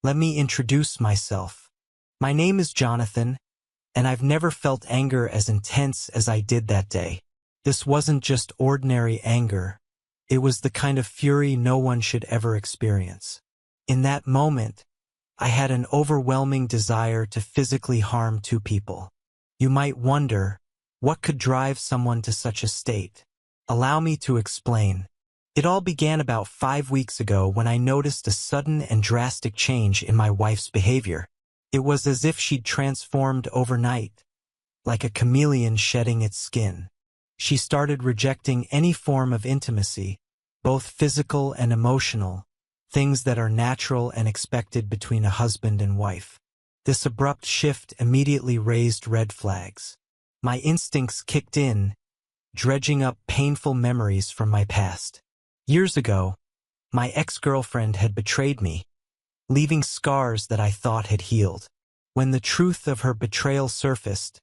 Let me introduce myself. My name is Jonathan, and I've never felt anger as intense as I did that day. This wasn't just ordinary anger. It was the kind of fury no one should ever experience. In that moment, I had an overwhelming desire to physically harm two people. You might wonder, what could drive someone to such a state? Allow me to explain. It all began about 5 weeks ago when I noticed a sudden and drastic change in my wife's behavior. It was as if she'd transformed overnight, like a chameleon shedding its skin. She started rejecting any form of intimacy, both physical and emotional, things that are natural and expected between a husband and wife. This abrupt shift immediately raised red flags. My instincts kicked in, dredging up painful memories from my past. Years ago, my ex-girlfriend had betrayed me, leaving scars that I thought had healed. When the truth of her betrayal surfaced,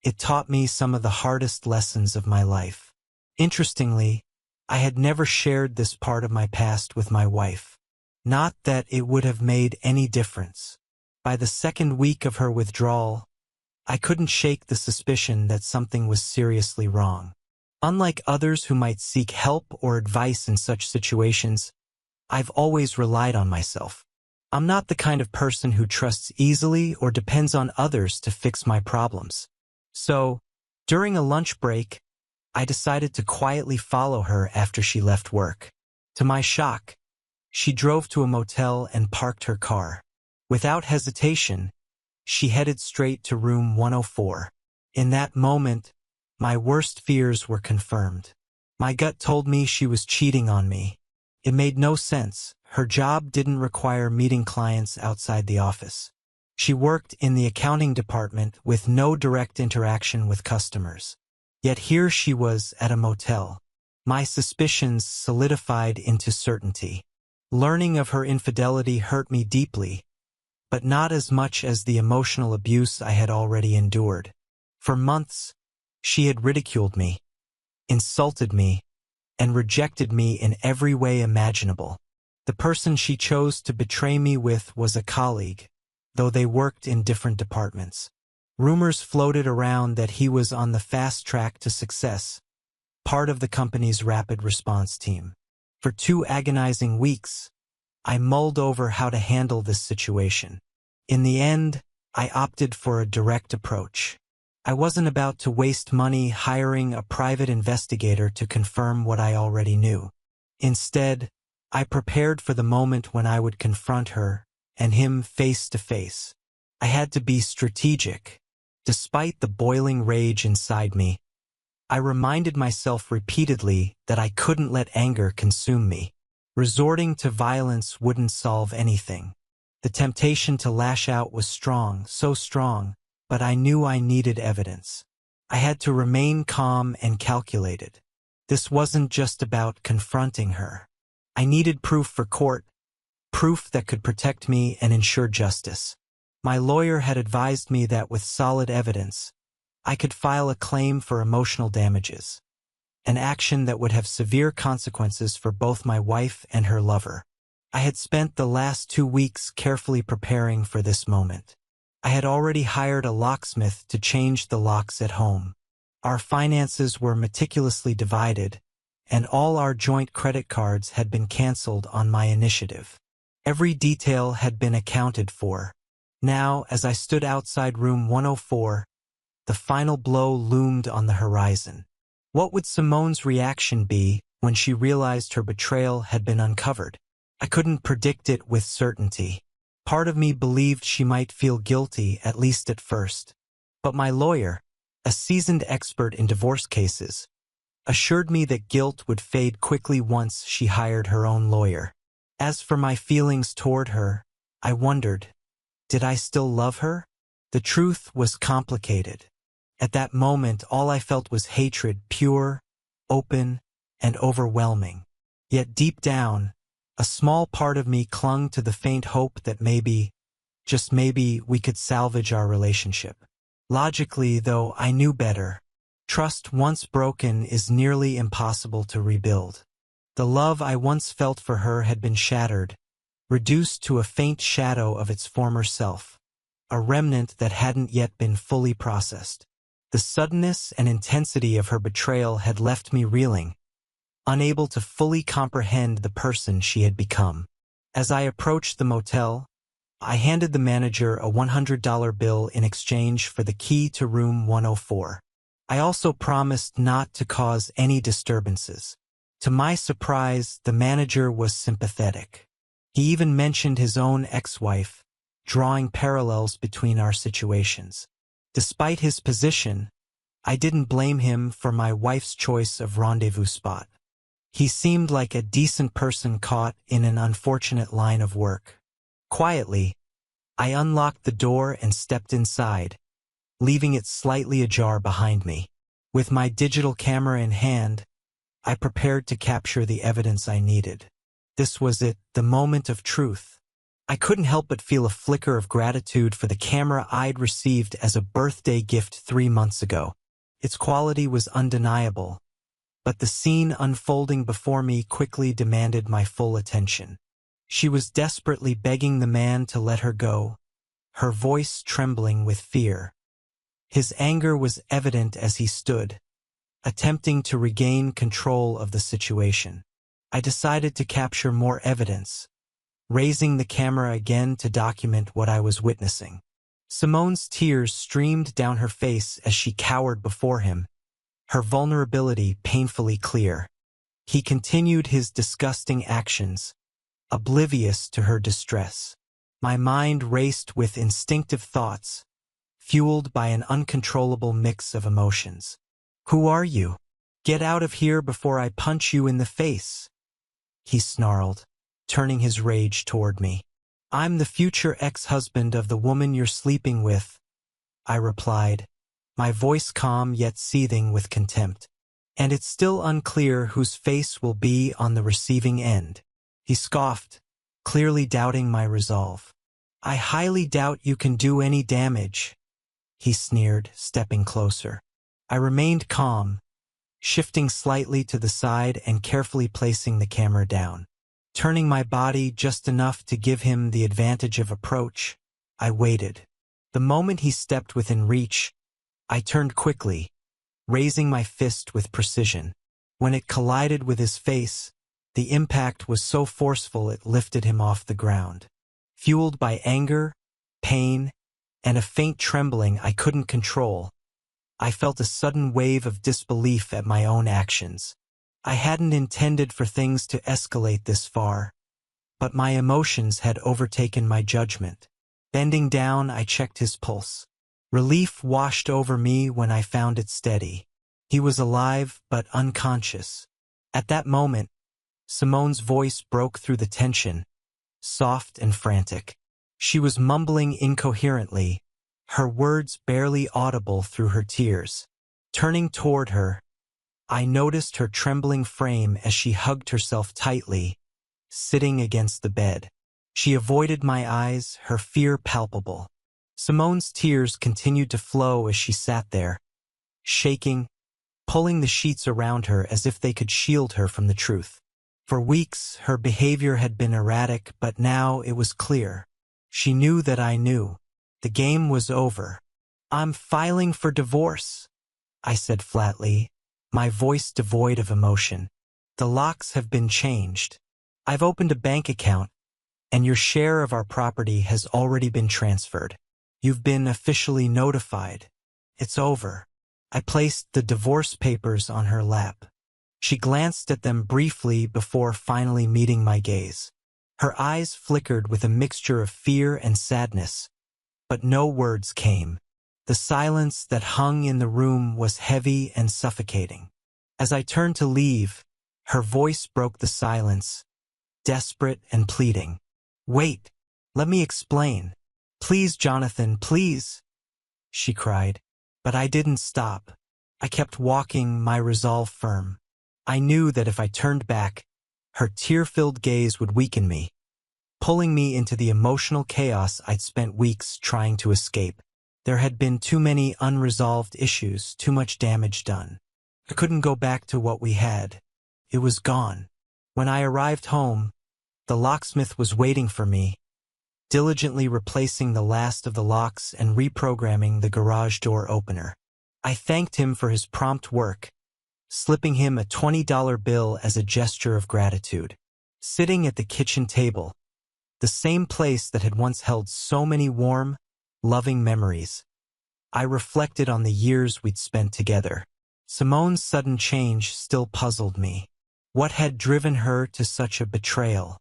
it taught me some of the hardest lessons of my life. Interestingly, I had never shared this part of my past with my wife. Not that it would have made any difference. By the second week of her withdrawal, I couldn't shake the suspicion that something was seriously wrong. Unlike others who might seek help or advice in such situations, I've always relied on myself. I'm not the kind of person who trusts easily or depends on others to fix my problems. So, during a lunch break, I decided to quietly follow her after she left work. To my shock, she drove to a motel and parked her car. Without hesitation, she headed straight to room 104. In that moment, my worst fears were confirmed. My gut told me she was cheating on me. It made no sense. Her job didn't require meeting clients outside the office. She worked in the accounting department with no direct interaction with customers. Yet here she was at a motel. My suspicions solidified into certainty. Learning of her infidelity hurt me deeply, but not as much as the emotional abuse I had already endured. For months, she had ridiculed me, insulted me, and rejected me in every way imaginable. The person she chose to betray me with was a colleague, though they worked in different departments. Rumors floated around that he was on the fast track to success, part of the company's rapid response team. For 2 agonizing weeks, I mulled over how to handle this situation. In the end, I opted for a direct approach. I wasn't about to waste money hiring a private investigator to confirm what I already knew. Instead, I prepared for the moment when I would confront her and him face to face. I had to be strategic. Despite the boiling rage inside me, I reminded myself repeatedly that I couldn't let anger consume me. Resorting to violence wouldn't solve anything. The temptation to lash out was strong, so strong, but I knew I needed evidence. I had to remain calm and calculated. This wasn't just about confronting her. I needed proof for court, proof that could protect me and ensure justice. My lawyer had advised me that with solid evidence, I could file a claim for emotional damages, an action that would have severe consequences for both my wife and her lover. I had spent the last 2 weeks carefully preparing for this moment. I had already hired a locksmith to change the locks at home. Our finances were meticulously divided, and all our joint credit cards had been canceled on my initiative. Every detail had been accounted for. Now, as I stood outside room 104, the final blow loomed on the horizon. What would Simone's reaction be when she realized her betrayal had been uncovered? I couldn't predict it with certainty. Part of me believed she might feel guilty, at least at first. But my lawyer, a seasoned expert in divorce cases, assured me that guilt would fade quickly once she hired her own lawyer. As for my feelings toward her, I wondered, did I still love her? The truth was complicated. At that moment, all I felt was hatred, pure, open, and overwhelming. Yet deep down, a small part of me clung to the faint hope that maybe, just maybe, we could salvage our relationship. Logically, though, I knew better. Trust once broken is nearly impossible to rebuild. The love I once felt for her had been shattered, reduced to a faint shadow of its former self, a remnant that hadn't yet been fully processed. The suddenness and intensity of her betrayal had left me reeling, unable to fully comprehend the person she had become. As I approached the motel, I handed the manager a $100 bill in exchange for the key to room 104. I also promised not to cause any disturbances. To my surprise, the manager was sympathetic. He even mentioned his own ex-wife, drawing parallels between our situations. Despite his position, I didn't blame him for my wife's choice of rendezvous spot. He seemed like a decent person caught in an unfortunate line of work. Quietly, I unlocked the door and stepped inside, leaving it slightly ajar behind me. With my digital camera in hand, I prepared to capture the evidence I needed. This was it, the moment of truth. I couldn't help but feel a flicker of gratitude for the camera I'd received as a birthday gift 3 months ago. Its quality was undeniable, but the scene unfolding before me quickly demanded my full attention. She was desperately begging the man to let her go, her voice trembling with fear. His anger was evident as he stood, attempting to regain control of the situation. I decided to capture more evidence, raising the camera again to document what I was witnessing. Simone's tears streamed down her face as she cowered before him, her vulnerability painfully clear. He continued his disgusting actions, oblivious to her distress. My mind raced with instinctive thoughts, fueled by an uncontrollable mix of emotions. "Who are you? Get out of here before I punch you in the face," he snarled, turning his rage toward me. "I'm the future ex-husband of the woman you're sleeping with," I replied, my voice calm yet seething with contempt. "And it's still unclear whose face will be on the receiving end." He scoffed, clearly doubting my resolve. "I highly doubt you can do any damage," he sneered, stepping closer. I remained calm, shifting slightly to the side and carefully placing the camera down. Turning my body just enough to give him the advantage of approach, I waited. The moment he stepped within reach, I turned quickly, raising my fist with precision. When it collided with his face, the impact was so forceful it lifted him off the ground. Fueled by anger, pain, and a faint trembling I couldn't control, I felt a sudden wave of disbelief at my own actions. I hadn't intended for things to escalate this far, but my emotions had overtaken my judgment. Bending down, I checked his pulse. Relief washed over me when I found it steady. He was alive but unconscious. At that moment, Simone's voice broke through the tension, soft and frantic. She was mumbling incoherently, her words barely audible through her tears. Turning toward her, I noticed her trembling frame as she hugged herself tightly, sitting against the bed. She avoided my eyes, her fear palpable. Simone's tears continued to flow as she sat there, shaking, pulling the sheets around her as if they could shield her from the truth. For weeks, her behavior had been erratic, but now it was clear. She knew that I knew. The game was over. "I'm filing for divorce," I said flatly, my voice devoid of emotion. "The locks have been changed. I've opened a bank account, and your share of our property has already been transferred. You've been officially notified. It's over." I placed the divorce papers on her lap. She glanced at them briefly before finally meeting my gaze. Her eyes flickered with a mixture of fear and sadness, but no words came. The silence that hung in the room was heavy and suffocating. As I turned to leave, her voice broke the silence, desperate and pleading. "Wait, let me explain. Please, Jonathan, please," she cried. But I didn't stop. I kept walking, my resolve firm. I knew that if I turned back, her tear-filled gaze would weaken me, pulling me into the emotional chaos I'd spent weeks trying to escape. There had been too many unresolved issues, too much damage done. I couldn't go back to what we had. It was gone. When I arrived home, The locksmith was waiting for me, diligently replacing the last of the locks and reprogramming the garage door opener. I thanked him for his prompt work, slipping him a $20 bill as a gesture of gratitude. Sitting at the kitchen table, the same place that had once held so many warm, loving memories, I reflected on the years we'd spent together. Simone's sudden change still puzzled me. What had driven her to such a betrayal?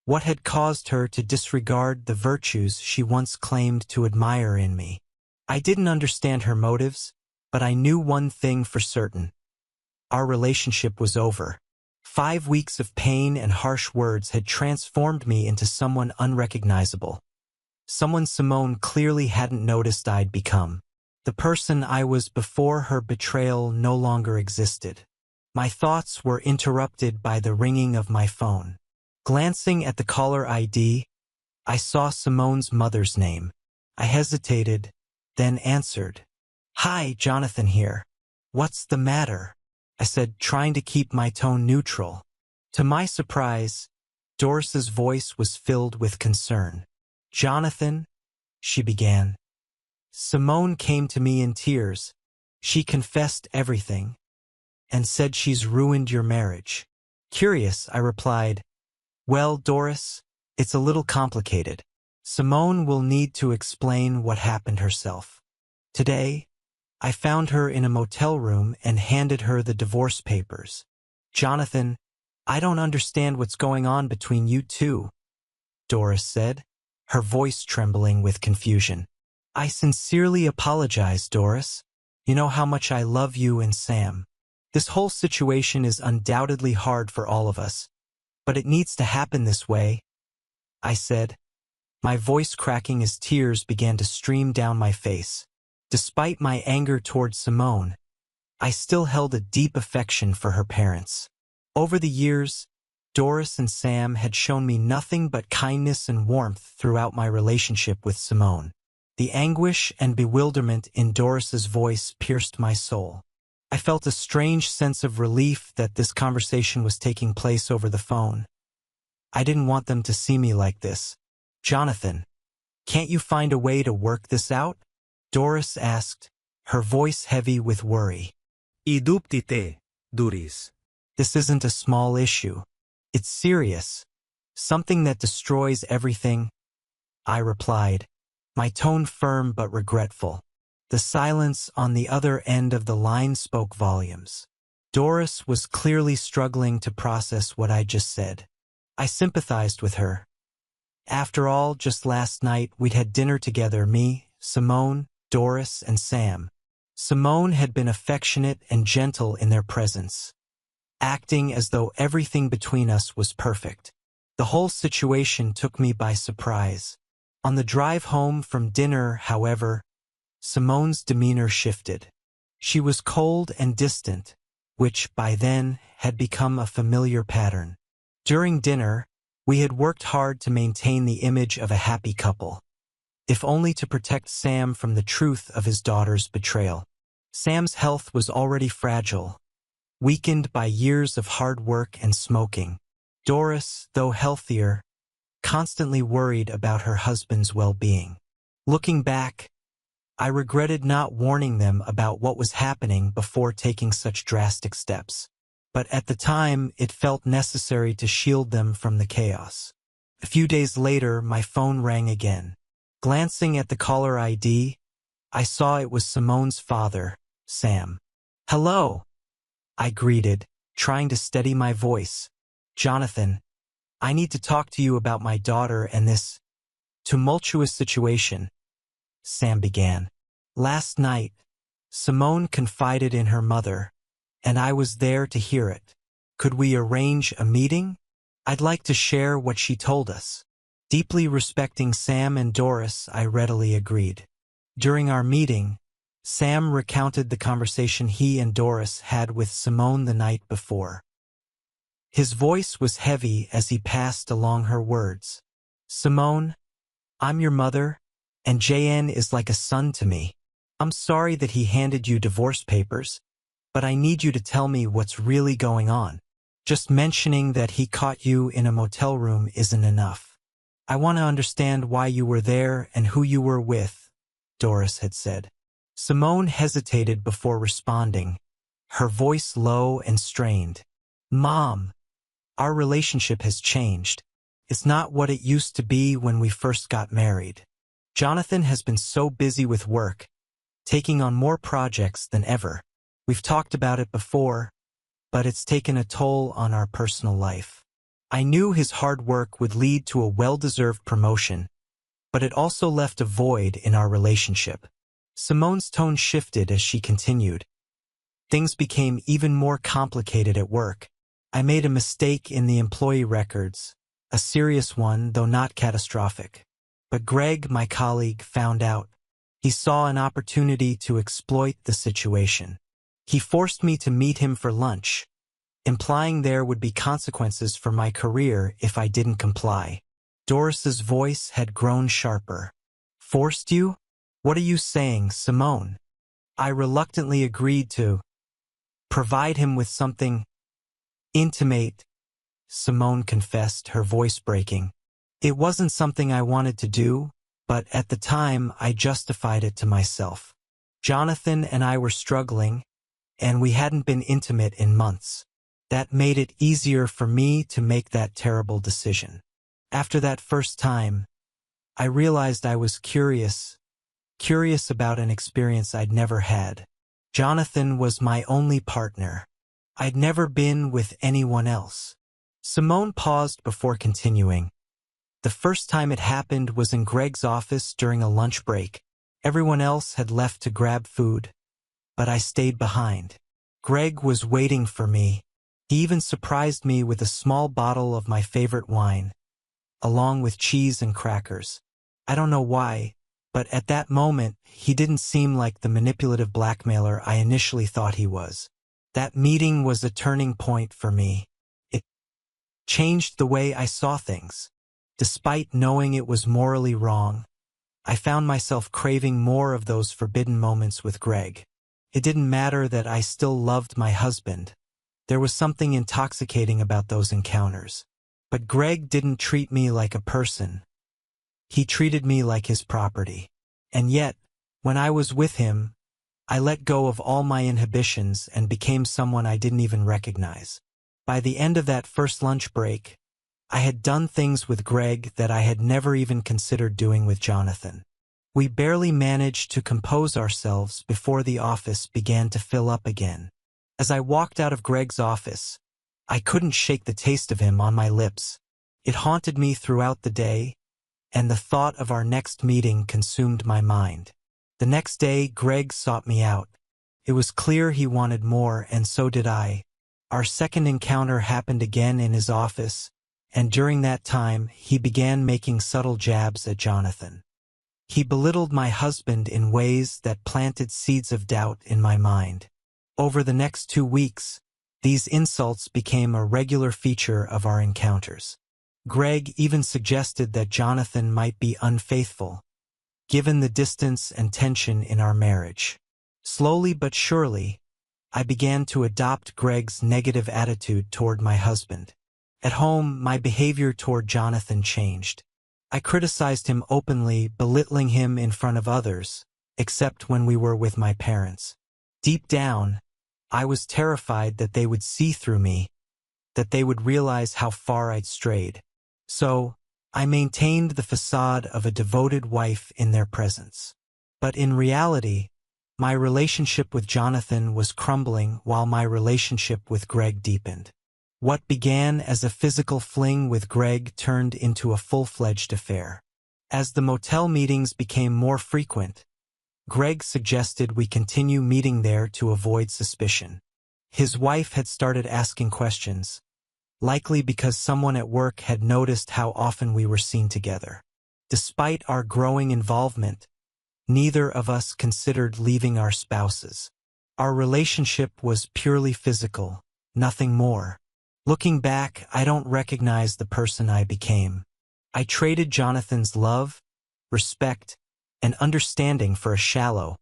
What had caused her to disregard the virtues she once claimed to admire in me? I didn't understand her motives, but I knew one thing for certain. Our relationship was over. 5 weeks of pain and harsh words had transformed me into someone unrecognizable. Someone Simone clearly hadn't noticed I'd become. The person I was before her betrayal no longer existed. My thoughts were interrupted by the ringing of my phone. Glancing at the caller ID, I saw Simone's mother's name. I hesitated, then answered. "Hi, Jonathan here. What's the matter?" I said, trying to keep my tone neutral. To my surprise, Doris's voice was filled with concern. "Jonathan," she began. "Simone came to me in tears. She confessed everything and said she's ruined your marriage." Curious, I replied, "Well, Doris, it's a little complicated. Simone will need to explain what happened herself. Today, I found her in a motel room and handed her the divorce papers. Jonathan, I don't understand what's going on between you two," Doris said, her voice trembling with confusion. "I sincerely apologize, Doris. You know how much I love you and Sam. This whole situation is undoubtedly hard for all of us, but it needs to happen this way," I said, my voice cracking as tears began to stream down my face. Despite my anger toward Simone, I still held a deep affection for her parents. Over the years, Doris and Sam had shown me nothing but kindness and warmth throughout my relationship with Simone. The anguish and bewilderment in Doris's voice pierced my soul. I felt a strange sense of relief that this conversation was taking place over the phone. I didn't want them to see me like this. "Jonathan, can't you find a way to work this out?" Doris asked, her voice heavy with worry. "Iduptite, Duris." "This isn't a small issue. It's serious. Something that destroys everything," I replied, my tone firm but regretful. The silence on the other end of the line spoke volumes. Doris was clearly struggling to process what I just said. I sympathized with her. After all, just last night we'd had dinner together, me, Simone, Doris, and Sam. Simone had been affectionate and gentle in their presence, acting as though everything between us was perfect. The whole situation took me by surprise. On the drive home from dinner, however, Simone's demeanor shifted. She was cold and distant, which by then had become a familiar pattern. During dinner, we had worked hard to maintain the image of a happy couple, if only to protect Sam from the truth of his daughter's betrayal. Sam's health was already fragile, weakened by years of hard work and smoking. Doris, though healthier, constantly worried about her husband's well-being. Looking back, I regretted not warning them about what was happening before taking such drastic steps. But at the time, it felt necessary to shield them from the chaos. A few days later, my phone rang again. Glancing at the caller ID, I saw it was Simone's father, Sam. "Hello," I greeted, trying to steady my voice. "Jonathan, I need to talk to you about my daughter and this tumultuous situation," Sam began. "Last night, Simone confided in her mother, and I was there to hear it. Could we arrange a meeting? I'd like to share what she told us." Deeply respecting Sam and Doris, I readily agreed. During our meeting, Sam recounted the conversation he and Doris had with Simone the night before. His voice was heavy as he passed along her words. "Simone, I'm your mother, and JN is like a son to me. I'm sorry that he handed you divorce papers, but I need you to tell me what's really going on." Just mentioning that he caught you in a motel room isn't enough. I want to understand why you were there and who you were with, Doris had said. Simone hesitated before responding, her voice low and strained. Mom, our relationship has changed. It's not what it used to be when we first got married. Jonathan has been so busy with work, taking on more projects than ever. We've talked about it before, but it's taken a toll on our personal life. I knew his hard work would lead to a well-deserved promotion, but it also left a void in our relationship. Simone's tone shifted as she continued. Things became even more complicated at work. I made a mistake in the employee records, a serious one, though not catastrophic. But Greg, my colleague, found out. He saw an opportunity to exploit the situation. He forced me to meet him for lunch, implying there would be consequences for my career if I didn't comply. Doris's voice had grown sharper. Forced you? What are you saying, Simone? I reluctantly agreed to provide him with something intimate, Simone confessed, her voice breaking. It wasn't something I wanted to do, but at the time I justified it to myself. Jonathan and I were struggling, and we hadn't been intimate in months. That made it easier for me to make that terrible decision. After that first time, I realized I was curious about an experience I'd never had. Jonathan was my only partner. I'd never been with anyone else. Simone paused before continuing. The first time it happened was in Greg's office during a lunch break. Everyone else had left to grab food, but I stayed behind. Greg was waiting for me. He even surprised me with a small bottle of my favorite wine, along with cheese and crackers. I don't know why, but at that moment, he didn't seem like the manipulative blackmailer I initially thought he was. That meeting was a turning point for me. It changed the way I saw things. Despite knowing it was morally wrong, I found myself craving more of those forbidden moments with Greg. It didn't matter that I still loved my husband. There was something intoxicating about those encounters. But Greg didn't treat me like a person. He treated me like his property. And yet, when I was with him, I let go of all my inhibitions and became someone I didn't even recognize. By the end of that first lunch break, I had done things with Greg that I had never even considered doing with Jonathan. We barely managed to compose ourselves before the office began to fill up again. As I walked out of Greg's office, I couldn't shake the taste of him on my lips. It haunted me throughout the day, and the thought of our next meeting consumed my mind. The next day, Greg sought me out. It was clear he wanted more, and so did I. Our second encounter happened again in his office, and during that time, he began making subtle jabs at Jonathan. He belittled my husband in ways that planted seeds of doubt in my mind. Over the next 2 weeks, these insults became a regular feature of our encounters. Greg even suggested that Jonathan might be unfaithful, given the distance and tension in our marriage. Slowly but surely, I began to adopt Greg's negative attitude toward my husband. At home, my behavior toward Jonathan changed. I criticized him openly, belittling him in front of others, except when we were with my parents. Deep down, I was terrified that they would see through me, that they would realize how far I'd strayed. So, I maintained the facade of a devoted wife in their presence. But in reality, my relationship with Jonathan was crumbling while my relationship with Greg deepened. What began as a physical fling with Greg turned into a full-fledged affair. As the motel meetings became more frequent, Greg suggested we continue meeting there to avoid suspicion. His wife had started asking questions, likely because someone at work had noticed how often we were seen together. Despite our growing involvement, neither of us considered leaving our spouses. Our relationship was purely physical, nothing more. Looking back, I don't recognize the person I became. I traded Jonathan's love, respect, and understanding for a shallow,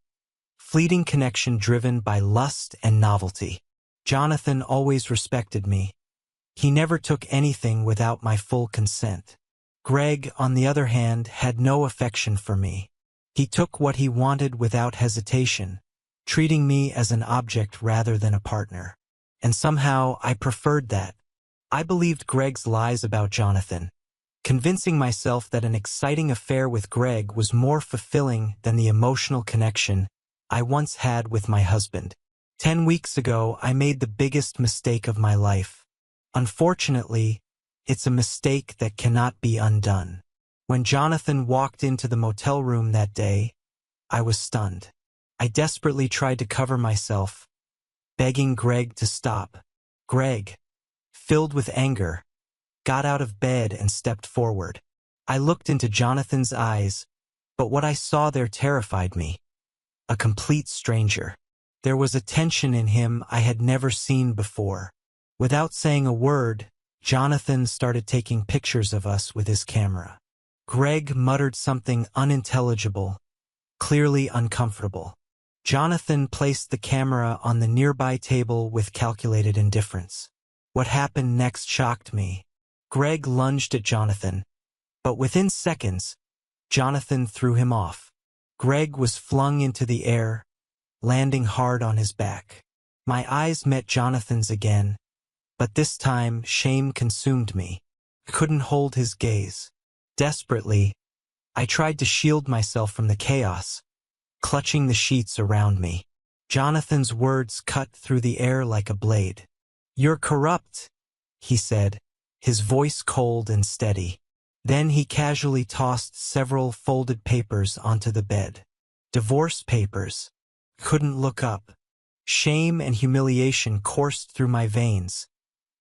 fleeting connection driven by lust and novelty. Jonathan always respected me, He never took anything without my full consent. Greg, on the other hand, had no affection for me. He took what he wanted without hesitation, treating me as an object rather than a partner. And somehow I preferred that. I believed Greg's lies about Jonathan, convincing myself that an exciting affair with Greg was more fulfilling than the emotional connection I once had with my husband. 10 weeks ago, I made the biggest mistake of my life. Unfortunately, it's a mistake that cannot be undone. When Jonathan walked into the motel room that day, I was stunned. I desperately tried to cover myself, begging Greg to stop. Greg, filled with anger, got out of bed and stepped forward. I looked into Jonathan's eyes, but what I saw there terrified me. A complete stranger. There was a tension in him I had never seen before. Without saying a word, Jonathan started taking pictures of us with his camera. Greg muttered something unintelligible, clearly uncomfortable. Jonathan placed the camera on the nearby table with calculated indifference. What happened next shocked me. Greg lunged at Jonathan, but within seconds, Jonathan threw him off. Greg was flung into the air, landing hard on his back. My eyes met Jonathan's again, but this time shame consumed me. I couldn't hold his gaze. Desperately, I tried to shield myself from the chaos, clutching the sheets around me. Jonathan's words cut through the air like a blade. "You're corrupt," he said, his voice cold and steady. Then he casually tossed several folded papers onto the bed. Divorce papers. Couldn't look up. Shame and humiliation coursed through my veins,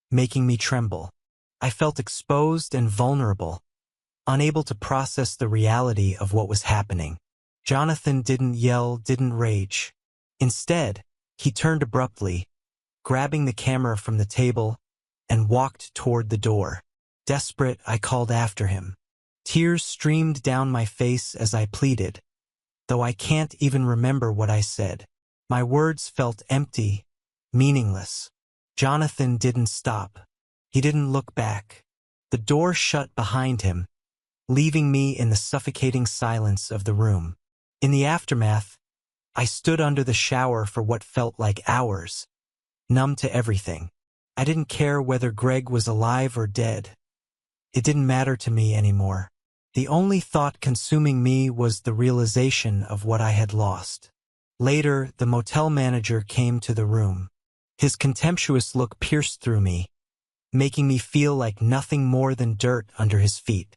making me tremble. I felt exposed and vulnerable, unable to process the reality of what was happening. Jonathan didn't yell, didn't rage. Instead, he turned abruptly, grabbing the camera from the table, and walked toward the door. Desperate, I called after him. Tears streamed down my face as I pleaded, though I can't even remember what I said. My words felt empty, meaningless. Jonathan didn't stop. He didn't look back. The door shut behind him, leaving me in the suffocating silence of the room. In the aftermath, I stood under the shower for what felt like hours, numb to everything. I didn't care whether Greg was alive or dead. It didn't matter to me anymore. The only thought consuming me was the realization of what I had lost. Later, the motel manager came to the room. His contemptuous look pierced through me, making me feel like nothing more than dirt under his feet.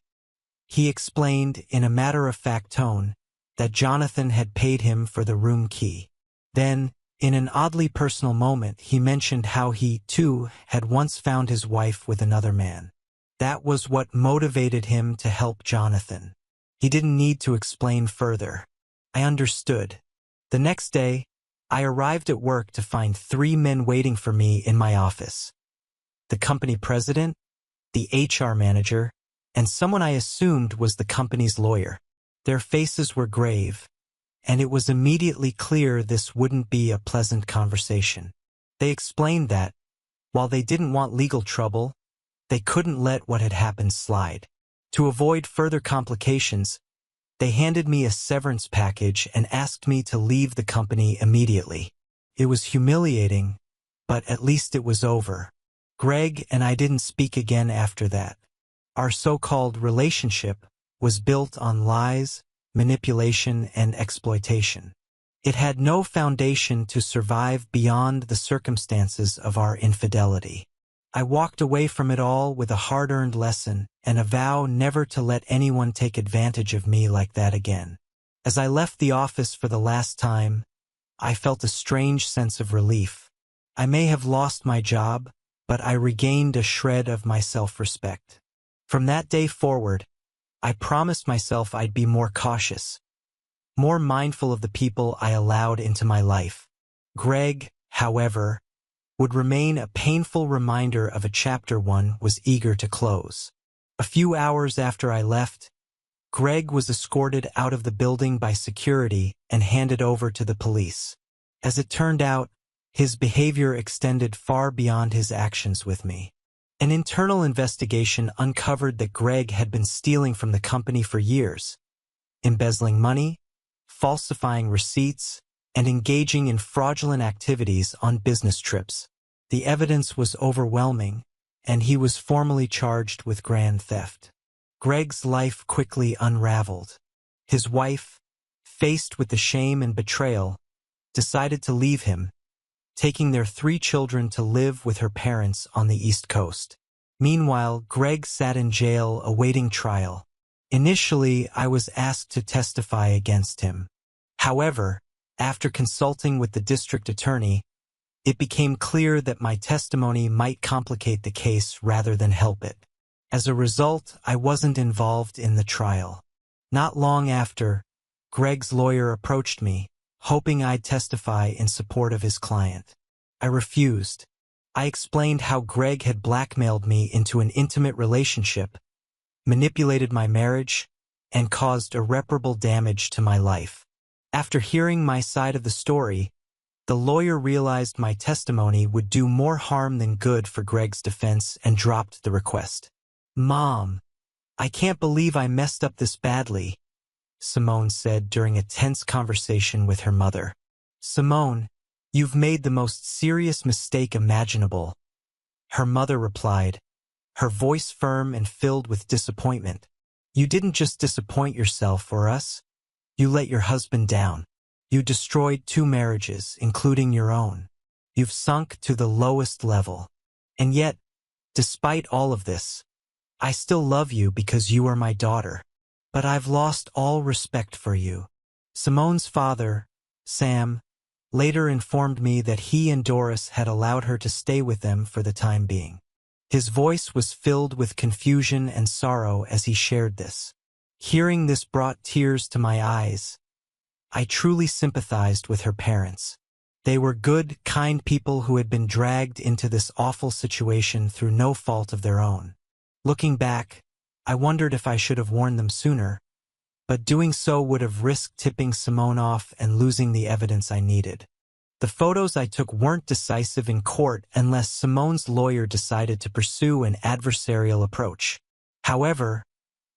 He explained, in a matter-of-fact tone, that Jonathan had paid him for the room key. Then, in an oddly personal moment, he mentioned how he, too, had once found his wife with another man. That was what motivated him to help Jonathan. He didn't need to explain further. I understood. The next day, I arrived at work to find 3 men waiting for me in my office. The company president, the HR manager, and someone I assumed was the company's lawyer. Their faces were grave, and it was immediately clear this wouldn't be a pleasant conversation. They explained that, while they didn't want legal trouble, they couldn't let what had happened slide. To avoid further complications, they handed me a severance package and asked me to leave the company immediately. It was humiliating, but at least it was over. Greg and I didn't speak again after that. Our so-called relationship was built on lies, manipulation, and exploitation. It had no foundation to survive beyond the circumstances of our infidelity. I walked away from it all with a hard-earned lesson and a vow never to let anyone take advantage of me like that again. As I left the office for the last time, I felt a strange sense of relief. I may have lost my job, but I regained a shred of my self-respect. From that day forward, I promised myself I'd be more cautious, more mindful of the people I allowed into my life. Greg, however, would remain a painful reminder of a chapter one was eager to close. A few hours after I left, Greg was escorted out of the building by security and handed over to the police. As it turned out, his behavior extended far beyond his actions with me. An internal investigation uncovered that Greg had been stealing from the company for years, embezzling money, falsifying receipts, and engaging in fraudulent activities on business trips. The evidence was overwhelming, and he was formally charged with grand theft. Greg's life quickly unraveled. His wife, faced with the shame and betrayal, decided to leave him, taking their 3 children to live with her parents on the East Coast. Meanwhile, Greg sat in jail awaiting trial. Initially, I was asked to testify against him. However, after consulting with the district attorney, it became clear that my testimony might complicate the case rather than help it. As a result, I wasn't involved in the trial. Not long after, Greg's lawyer approached me, hoping I'd testify in support of his client. I refused. I explained how Greg had blackmailed me into an intimate relationship, manipulated my marriage, and caused irreparable damage to my life. After hearing my side of the story, the lawyer realized my testimony would do more harm than good for Greg's defense and dropped the request. "Mom, I can't believe I messed up this badly," Simone said during a tense conversation with her mother. "Simone, you've made the most serious mistake imaginable," her mother replied, her voice firm and filled with disappointment. "You didn't just disappoint yourself or us. You let your husband down. You destroyed 2 marriages, including your own. You've sunk to the lowest level. And yet, despite all of this, I still love you because you are my daughter. But I've lost all respect for you." Simone's father, Sam, later informed me that he and Doris had allowed her to stay with them for the time being. His voice was filled with confusion and sorrow as he shared this. Hearing this brought tears to my eyes. I truly sympathized with her parents. They were good, kind people who had been dragged into this awful situation through no fault of their own. Looking back, I wondered if I should have warned them sooner, but doing so would have risked tipping Simone off and losing the evidence I needed. The photos I took weren't decisive in court unless Simone's lawyer decided to pursue an adversarial approach. However,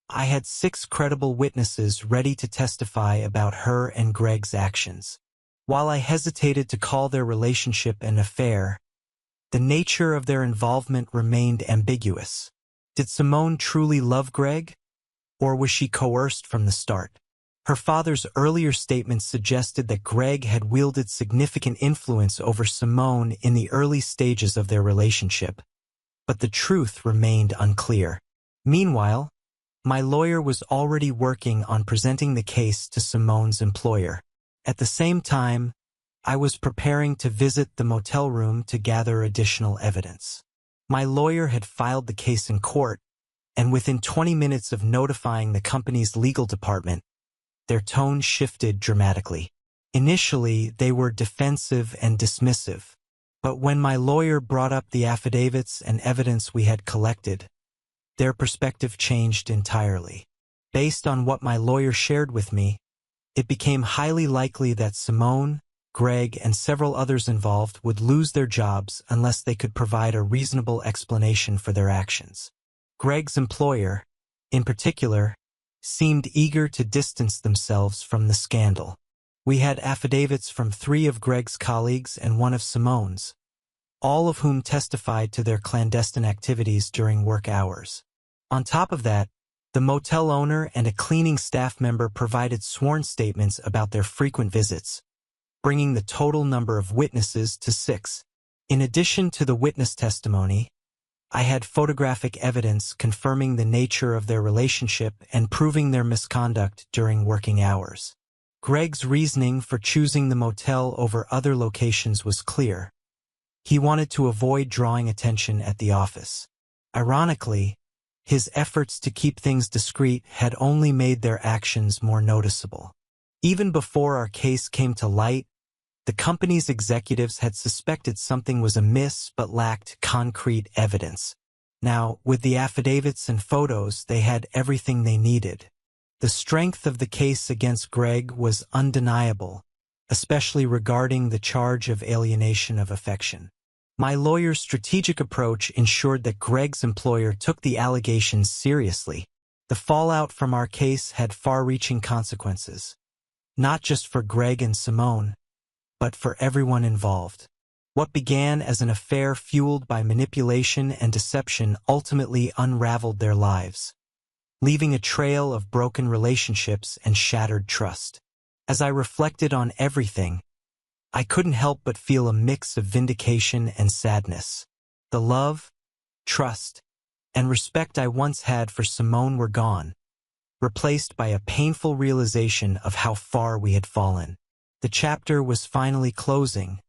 I had 6 credible witnesses ready to testify about her and Greg's actions. While I hesitated to call their relationship an affair, the nature of their involvement remained ambiguous. Did Simone truly love Greg, or was she coerced from the start? Her father's earlier statements suggested that Greg had wielded significant influence over Simone in the early stages of their relationship, but the truth remained unclear. Meanwhile, my lawyer was already working on presenting the case to Simone's employer. At the same time, I was preparing to visit the motel room to gather additional evidence. My lawyer had filed the case in court, and within 20 minutes of notifying the company's legal department, their tone shifted dramatically. Initially, they were defensive and dismissive, but when my lawyer brought up the affidavits and evidence we had collected, their perspective changed entirely. Based on what my lawyer shared with me, it became highly likely that Simone, Greg, and several others involved would lose their jobs unless they could provide a reasonable explanation for their actions. Greg's employer, in particular, seemed eager to distance themselves from the scandal. We had affidavits from 3 of Greg's colleagues and 1 of Simone's, all of whom testified to their clandestine activities during work hours. On top of that, the motel owner and a cleaning staff member provided sworn statements about their frequent visits, bringing the total number of witnesses to 6. In addition to the witness testimony, I had photographic evidence confirming the nature of their relationship and proving their misconduct during working hours. Greg's reasoning for choosing the motel over other locations was clear. He wanted to avoid drawing attention at the office. Ironically, his efforts to keep things discreet had only made their actions more noticeable. Even before our case came to light, the company's executives had suspected something was amiss but lacked concrete evidence. Now, with the affidavits and photos, they had everything they needed. The strength of the case against Greg was undeniable, especially regarding the charge of alienation of affection. My lawyer's strategic approach ensured that Greg's employer took the allegations seriously. The fallout from our case had far-reaching consequences, not just for Greg and Simone, but for everyone involved. What began as an affair fueled by manipulation and deception ultimately unraveled their lives, leaving a trail of broken relationships and shattered trust. As I reflected on everything, I couldn't help but feel a mix of vindication and sadness. The love, trust, and respect I once had for Simone were gone, replaced by a painful realization of how far we had fallen. The chapter was finally closing,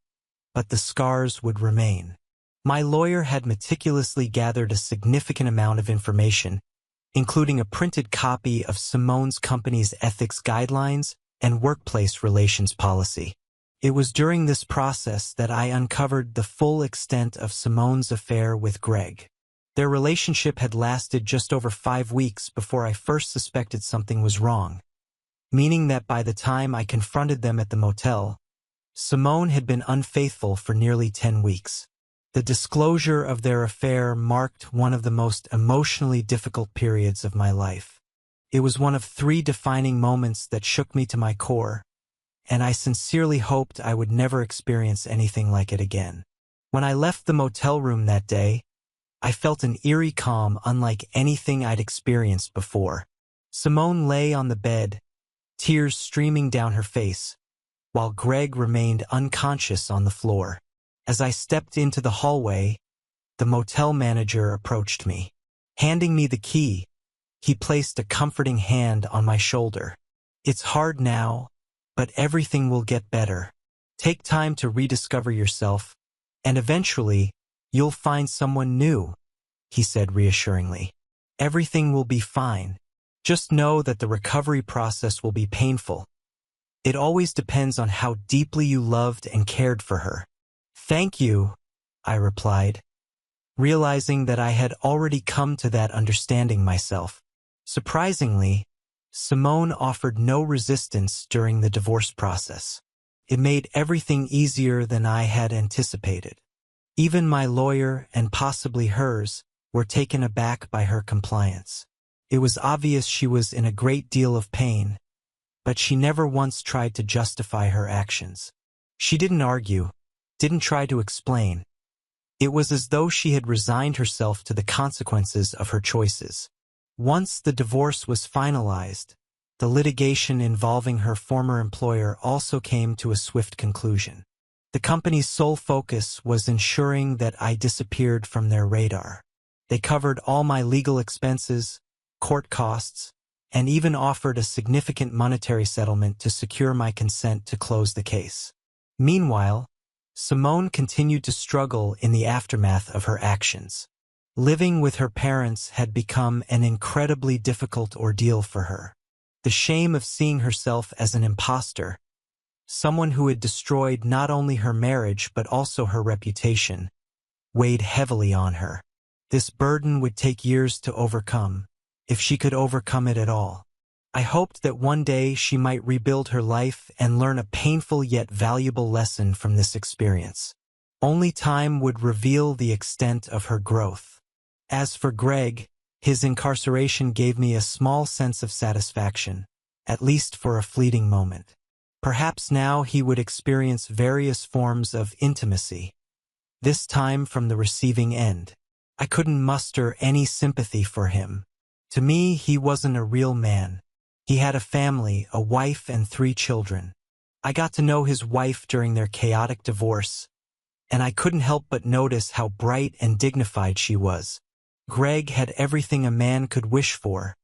but the scars would remain. My lawyer had meticulously gathered a significant amount of information, including a printed copy of Simone's company's ethics guidelines and workplace relations policy. It was during this process that I uncovered the full extent of Simone's affair with Greg. Their relationship had lasted just over 5 weeks before I first suspected something was wrong, meaning that by the time I confronted them at the motel, Simone had been unfaithful for nearly 10 weeks. The disclosure of their affair marked one of the most emotionally difficult periods of my life. It was one of 3 defining moments that shook me to my core, and I sincerely hoped I would never experience anything like it again. When I left the motel room that day, I felt an eerie calm unlike anything I'd experienced before. Simone lay on the bed, tears streaming down her face, while Greg remained unconscious on the floor. As I stepped into the hallway, the motel manager approached me. Handing me the key, he placed a comforting hand on my shoulder. "It's hard now, but everything will get better. Take time to rediscover yourself, and eventually, you'll find someone new," he said reassuringly. "Everything will be fine. Just know that the recovery process will be painful. It always depends on how deeply you loved and cared for her." "Thank you," I replied, realizing that I had already come to that understanding myself. Surprisingly, Simone offered no resistance during the divorce process. It made everything easier than I had anticipated. Even my lawyer, and possibly hers, were taken aback by her compliance. It was obvious she was in a great deal of pain, but she never once tried to justify her actions. She didn't argue, didn't try to explain. It was as though she had resigned herself to the consequences of her choices. Once the divorce was finalized, the litigation involving her former employer also came to a swift conclusion. The company's sole focus was ensuring that I disappeared from their radar. They covered all my legal expenses, court costs, and even offered a significant monetary settlement to secure my consent to close the case. Meanwhile, Simone continued to struggle in the aftermath of her actions. Living with her parents had become an incredibly difficult ordeal for her. The shame of seeing herself as an imposter, someone who had destroyed not only her marriage but also her reputation, weighed heavily on her. This burden would take years to overcome, if she could overcome it at all. I hoped that one day she might rebuild her life and learn a painful yet valuable lesson from this experience. Only time would reveal the extent of her growth. As for Greg, his incarceration gave me a small sense of satisfaction, at least for a fleeting moment. Perhaps now he would experience various forms of intimacy, this time from the receiving end. I couldn't muster any sympathy for him. To me, he wasn't a real man. He had a family, a wife, and 3 children. I got to know his wife during their chaotic divorce, and I couldn't help but notice how bright and dignified she was. Greg had everything a man could wish for,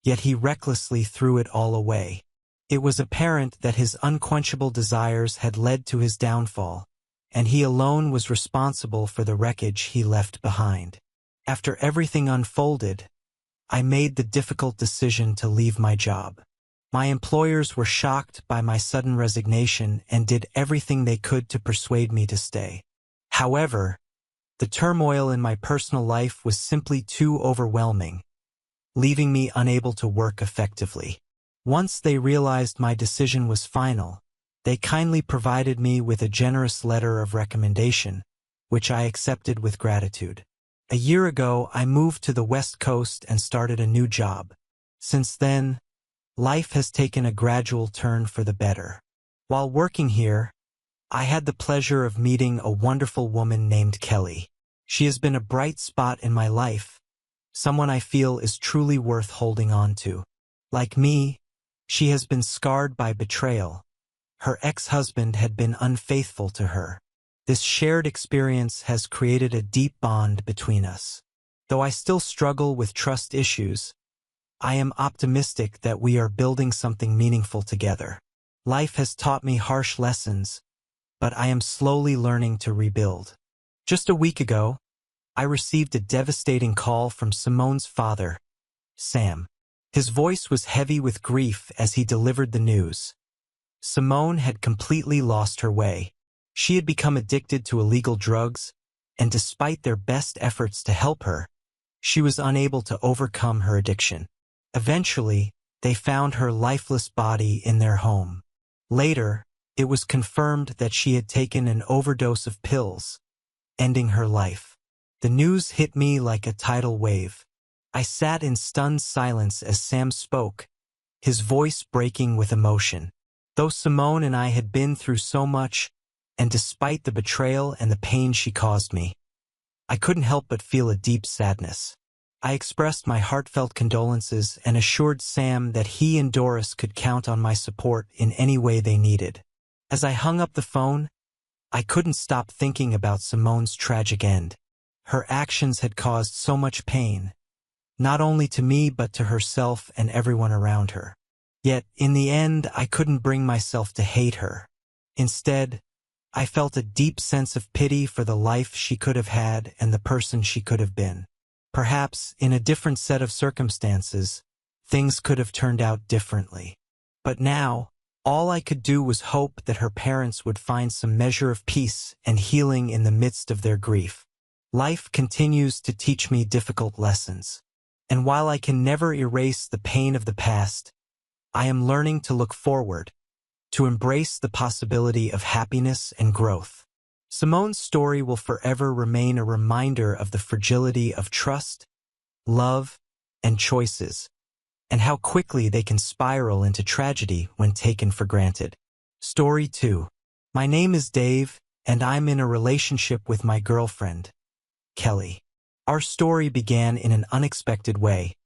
yet he recklessly threw it all away. It was apparent that his unquenchable desires had led to his downfall, and he alone was responsible for the wreckage he left behind. After everything unfolded, I made the difficult decision to leave my job. My employers were shocked by my sudden resignation and did everything they could to persuade me to stay. However, the turmoil in my personal life was simply too overwhelming, leaving me unable to work effectively. Once they realized my decision was final, they kindly provided me with a generous letter of recommendation, which I accepted with gratitude. A year ago, I moved to the West Coast and started a new job. Since then, life has taken a gradual turn for the better. While working here, I had the pleasure of meeting a wonderful woman named Kelly. She has been a bright spot in my life, someone I feel is truly worth holding on to. Like me, she has been scarred by betrayal. Her ex-husband had been unfaithful to her. This shared experience has created a deep bond between us. Though I still struggle with trust issues, I am optimistic that we are building something meaningful together. Life has taught me harsh lessons, but I am slowly learning to rebuild. Just a week ago, I received a devastating call from Simone's father, Sam. His voice was heavy with grief as he delivered the news. Simone had completely lost her way. She had become addicted to illegal drugs, and despite their best efforts to help her, she was unable to overcome her addiction. Eventually, they found her lifeless body in their home. Later, it was confirmed that she had taken an overdose of pills, ending her life. The news hit me like a tidal wave. I sat in stunned silence as Sam spoke, his voice breaking with emotion. Though Simone and I had been through so much, and despite the betrayal and the pain she caused me, I couldn't help but feel a deep sadness. I expressed my heartfelt condolences and assured Sam that he and Doris could count on my support in any way they needed. As I hung up the phone, I couldn't stop thinking about Simone's tragic end. Her actions had caused so much pain, not only to me but to herself and everyone around her. Yet, in the end, I couldn't bring myself to hate her. Instead, I felt a deep sense of pity for the life she could have had and the person she could have been. Perhaps, in a different set of circumstances, things could have turned out differently. But now, all I could do was hope that her parents would find some measure of peace and healing in the midst of their grief. Life continues to teach me difficult lessons. And while I can never erase the pain of the past, I am learning to look forward, to embrace the possibility of happiness and growth. Simone's story will forever remain a reminder of the fragility of trust, love, and choices, and how quickly they can spiral into tragedy when taken for granted. Story 2. My name is Dave, and I'm in a relationship with my girlfriend, Kelly. Our story began in an unexpected way.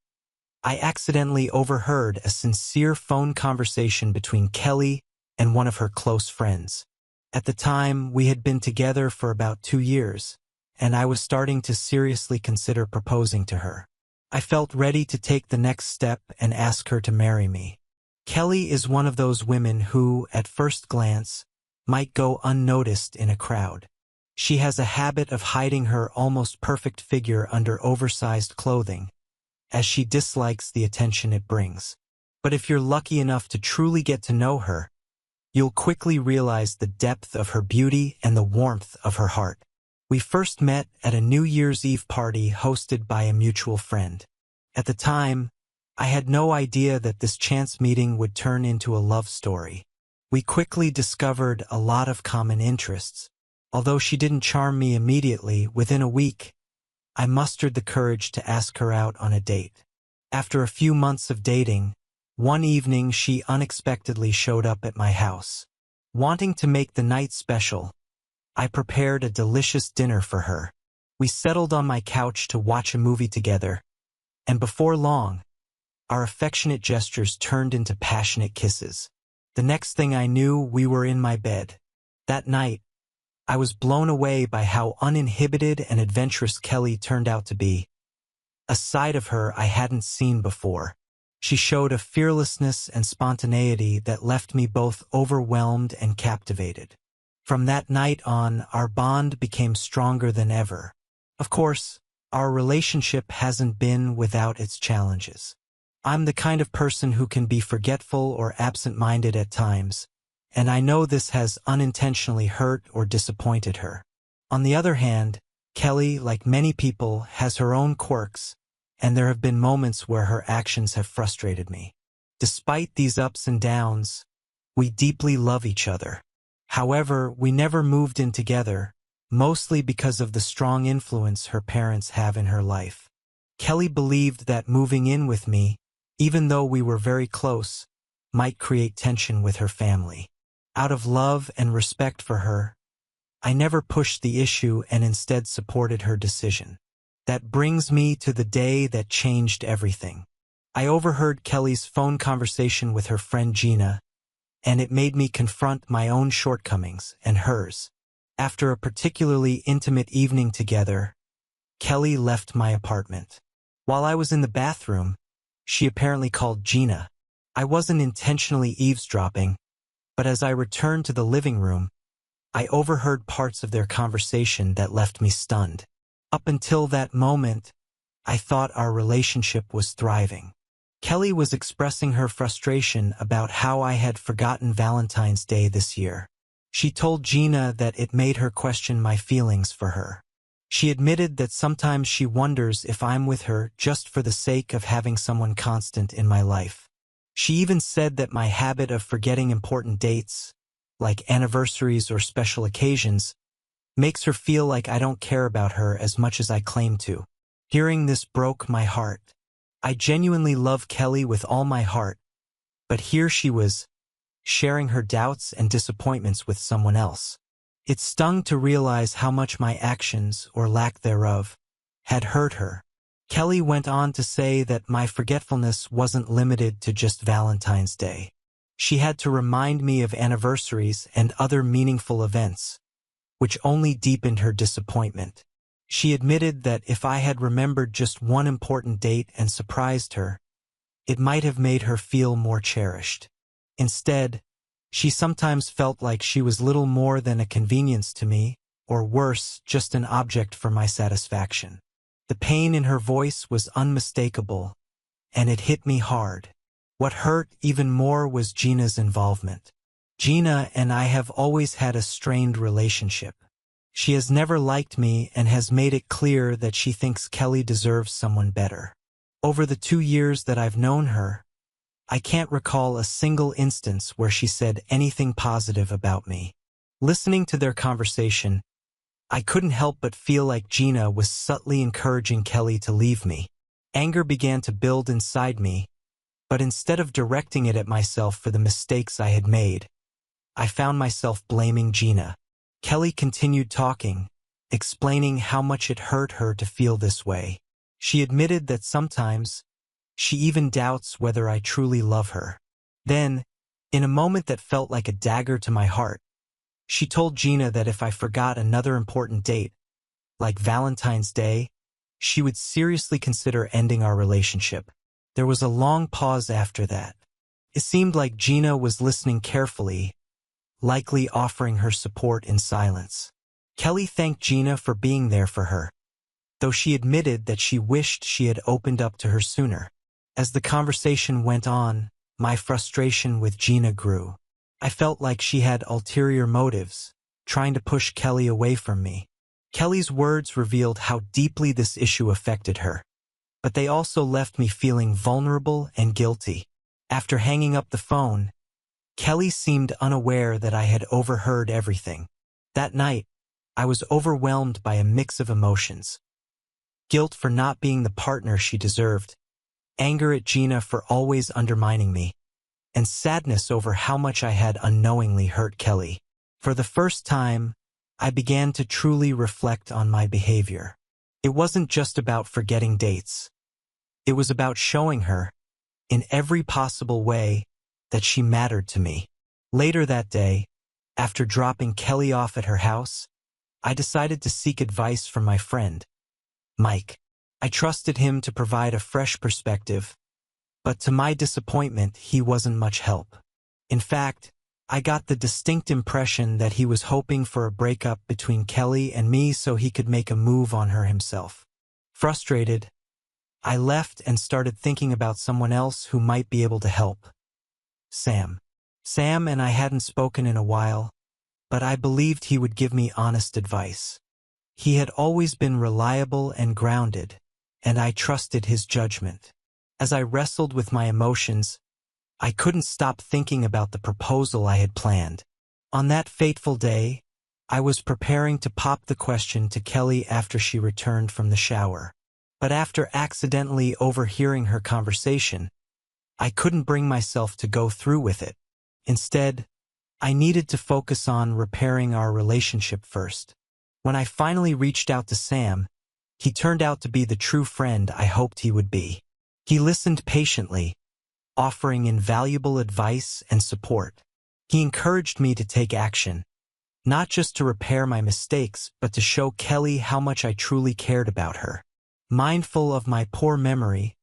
I accidentally overheard a sincere phone conversation between Kelly and one of her close friends. At the time, we had been together for about 2 years, and I was starting to seriously consider proposing to her. I felt ready to take the next step and ask her to marry me. Kelly is one of those women who, at first glance, might go unnoticed in a crowd. She has a habit of hiding her almost perfect figure under oversized clothing, as she dislikes the attention it brings. But if you're lucky enough to truly get to know her, you'll quickly realize the depth of her beauty and the warmth of her heart. We first met at a New Year's Eve party hosted by a mutual friend. At the time, I had no idea that this chance meeting would turn into a love story. We quickly discovered a lot of common interests. Although she didn't charm me immediately, within a week, I mustered the courage to ask her out on a date. After a few months of dating, one evening she unexpectedly showed up at my house. Wanting to make the night special, I prepared a delicious dinner for her. We settled on my couch to watch a movie together, and before long, our affectionate gestures turned into passionate kisses. The next thing I knew, we were in my bed. That night, I was blown away by how uninhibited and adventurous Kelly turned out to be, a side of her I hadn't seen before. She showed a fearlessness and spontaneity that left me both overwhelmed and captivated. From that night on, our bond became stronger than ever. Of course, our relationship hasn't been without its challenges. I'm the kind of person who can be forgetful or absent-minded at times, and I know this has unintentionally hurt or disappointed her. On the other hand, Kelly, like many people, has her own quirks, and there have been moments where her actions have frustrated me. Despite these ups and downs, we deeply love each other. However, we never moved in together, mostly because of the strong influence her parents have in her life. Kelly believed that moving in with me, even though we were very close, might create tension with her family. Out of love and respect for her, I never pushed the issue and instead supported her decision. That brings me to the day that changed everything. I overheard Kelly's phone conversation with her friend Gina, and it made me confront my own shortcomings and hers. After a particularly intimate evening together, Kelly left my apartment. While I was in the bathroom, she apparently called Gina. I wasn't intentionally eavesdropping, but as I returned to the living room, I overheard parts of their conversation that left me stunned. Up until that moment, I thought our relationship was thriving. Kelly was expressing her frustration about how I had forgotten Valentine's Day this year. She told Gina that it made her question my feelings for her. She admitted that sometimes she wonders if I'm with her just for the sake of having someone constant in my life. She even said that my habit of forgetting important dates, like anniversaries or special occasions, makes her feel like I don't care about her as much as I claim to. Hearing this broke my heart. I genuinely love Kelly with all my heart, but here she was, sharing her doubts and disappointments with someone else. It stung to realize how much my actions, or lack thereof, had hurt her. Kelly went on to say that my forgetfulness wasn't limited to just Valentine's Day. She had to remind me of anniversaries and other meaningful events, which only deepened her disappointment. She admitted that if I had remembered just one important date and surprised her, it might have made her feel more cherished. Instead, she sometimes felt like she was little more than a convenience to me, or worse, just an object for my satisfaction. The pain in her voice was unmistakable, and it hit me hard. What hurt even more was Gina's involvement. Gina and I have always had a strained relationship. She has never liked me and has made it clear that she thinks Kelly deserves someone better. Over the 2 years that I've known her, I can't recall a single instance where she said anything positive about me. Listening to their conversation, I couldn't help but feel like Gina was subtly encouraging Kelly to leave me. Anger began to build inside me, but instead of directing it at myself for the mistakes I had made, I found myself blaming Gina. Kelly continued talking, explaining how much it hurt her to feel this way. She admitted that sometimes she even doubts whether I truly love her. Then, in a moment that felt like a dagger to my heart, she told Gina that if I forgot another important date, like Valentine's Day, she would seriously consider ending our relationship. There was a long pause after that. It seemed like Gina was listening carefully, likely offering her support in silence. Kelly thanked Gina for being there for her, though she admitted that she wished she had opened up to her sooner. As the conversation went on, my frustration with Gina grew. I felt like she had ulterior motives, trying to push Kelly away from me. Kelly's words revealed how deeply this issue affected her, but they also left me feeling vulnerable and guilty. After hanging up the phone, Kelly seemed unaware that I had overheard everything. That night, I was overwhelmed by a mix of emotions. Guilt for not being the partner she deserved, anger at Gina for always undermining me, and sadness over how much I had unknowingly hurt Kelly. For the first time, I began to truly reflect on my behavior. It wasn't just about forgetting dates. It was about showing her, in every possible way, that she mattered to me. Later that day, after dropping Kelly off at her house, I decided to seek advice from my friend, Mike. I trusted him to provide a fresh perspective, but to my disappointment, he wasn't much help. In fact, I got the distinct impression that he was hoping for a breakup between Kelly and me so he could make a move on her himself. Frustrated, I left and started thinking about someone else who might be able to help. Sam. Sam and I hadn't spoken in a while, but I believed he would give me honest advice. He had always been reliable and grounded, and I trusted his judgment. As I wrestled with my emotions, I couldn't stop thinking about the proposal I had planned. On that fateful day, I was preparing to pop the question to Kelly after she returned from the shower. But after accidentally overhearing her conversation, I couldn't bring myself to go through with it. Instead, I needed to focus on repairing our relationship first. When I finally reached out to Sam, he turned out to be the true friend I hoped he would be. He listened patiently, offering invaluable advice and support. He encouraged me to take action, not just to repair my mistakes, but to show Kelly how much I truly cared about her. Mindful of my poor memory,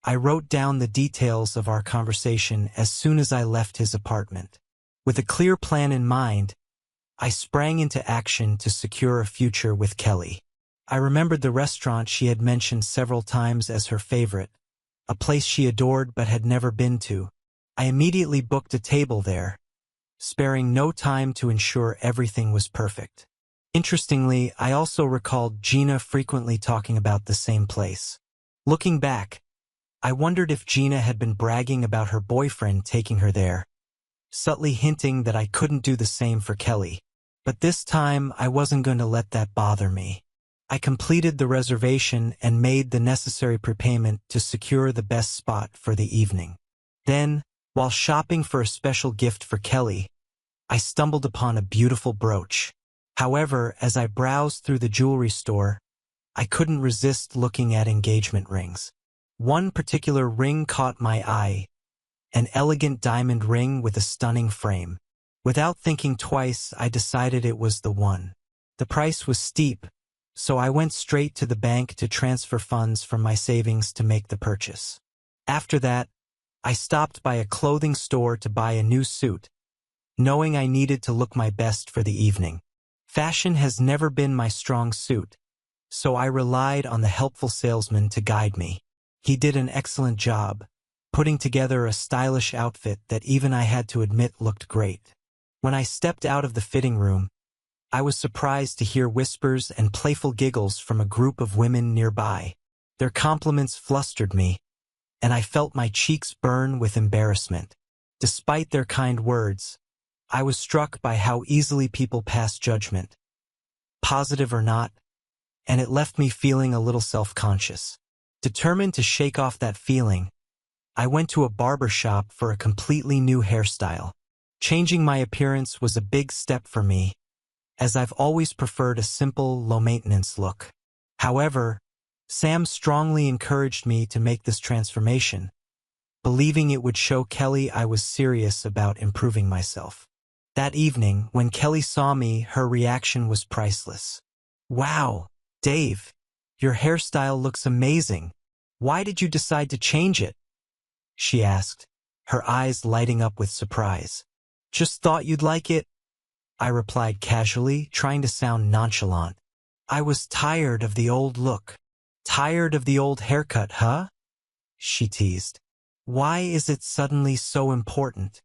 I wrote down the details of our conversation as soon as I left his apartment. With a clear plan in mind, I sprang into action to secure a future with Kelly. I remembered the restaurant she had mentioned several times as her favorite, a place she adored but had never been to. I immediately booked a table there, sparing no time to ensure everything was perfect. Interestingly, I also recalled Gina frequently talking about the same place. Looking back, I wondered if Gina had been bragging about her boyfriend taking her there, subtly hinting that I couldn't do the same for Kelly. But this time, I wasn't going to let that bother me. I completed the reservation and made the necessary prepayment to secure the best spot for the evening. Then, while shopping for a special gift for Kelly, I stumbled upon a beautiful brooch. However, as I browsed through the jewelry store, I couldn't resist looking at engagement rings. One particular ring caught my eye, an elegant diamond ring with a stunning frame. Without thinking twice, I decided it was the one. The price was steep, so I went straight to the bank to transfer funds from my savings to make the purchase. After that, I stopped by a clothing store to buy a new suit, knowing I needed to look my best for the evening. Fashion has never been my strong suit, so I relied on the helpful salesman to guide me. He did an excellent job, putting together a stylish outfit that even I had to admit looked great. When I stepped out of the fitting room, I was surprised to hear whispers and playful giggles from a group of women nearby. Their compliments flustered me, and I felt my cheeks burn with embarrassment. Despite their kind words, I was struck by how easily people pass judgment, positive or not, and it left me feeling a little self-conscious. Determined to shake off that feeling, I went to a barber shop for a completely new hairstyle. Changing my appearance was a big step for me, as I've always preferred a simple, low-maintenance look. However, Sam strongly encouraged me to make this transformation, believing it would show Kelly I was serious about improving myself. That evening, when Kelly saw me, her reaction was priceless. "Wow, Dave, your hairstyle looks amazing. Why did you decide to change it?" she asked, her eyes lighting up with surprise. "Just thought you'd like it," I replied casually, trying to sound nonchalant. "I was tired of the old look." "Tired of the old haircut, huh?" she teased. "Why is it suddenly so important?"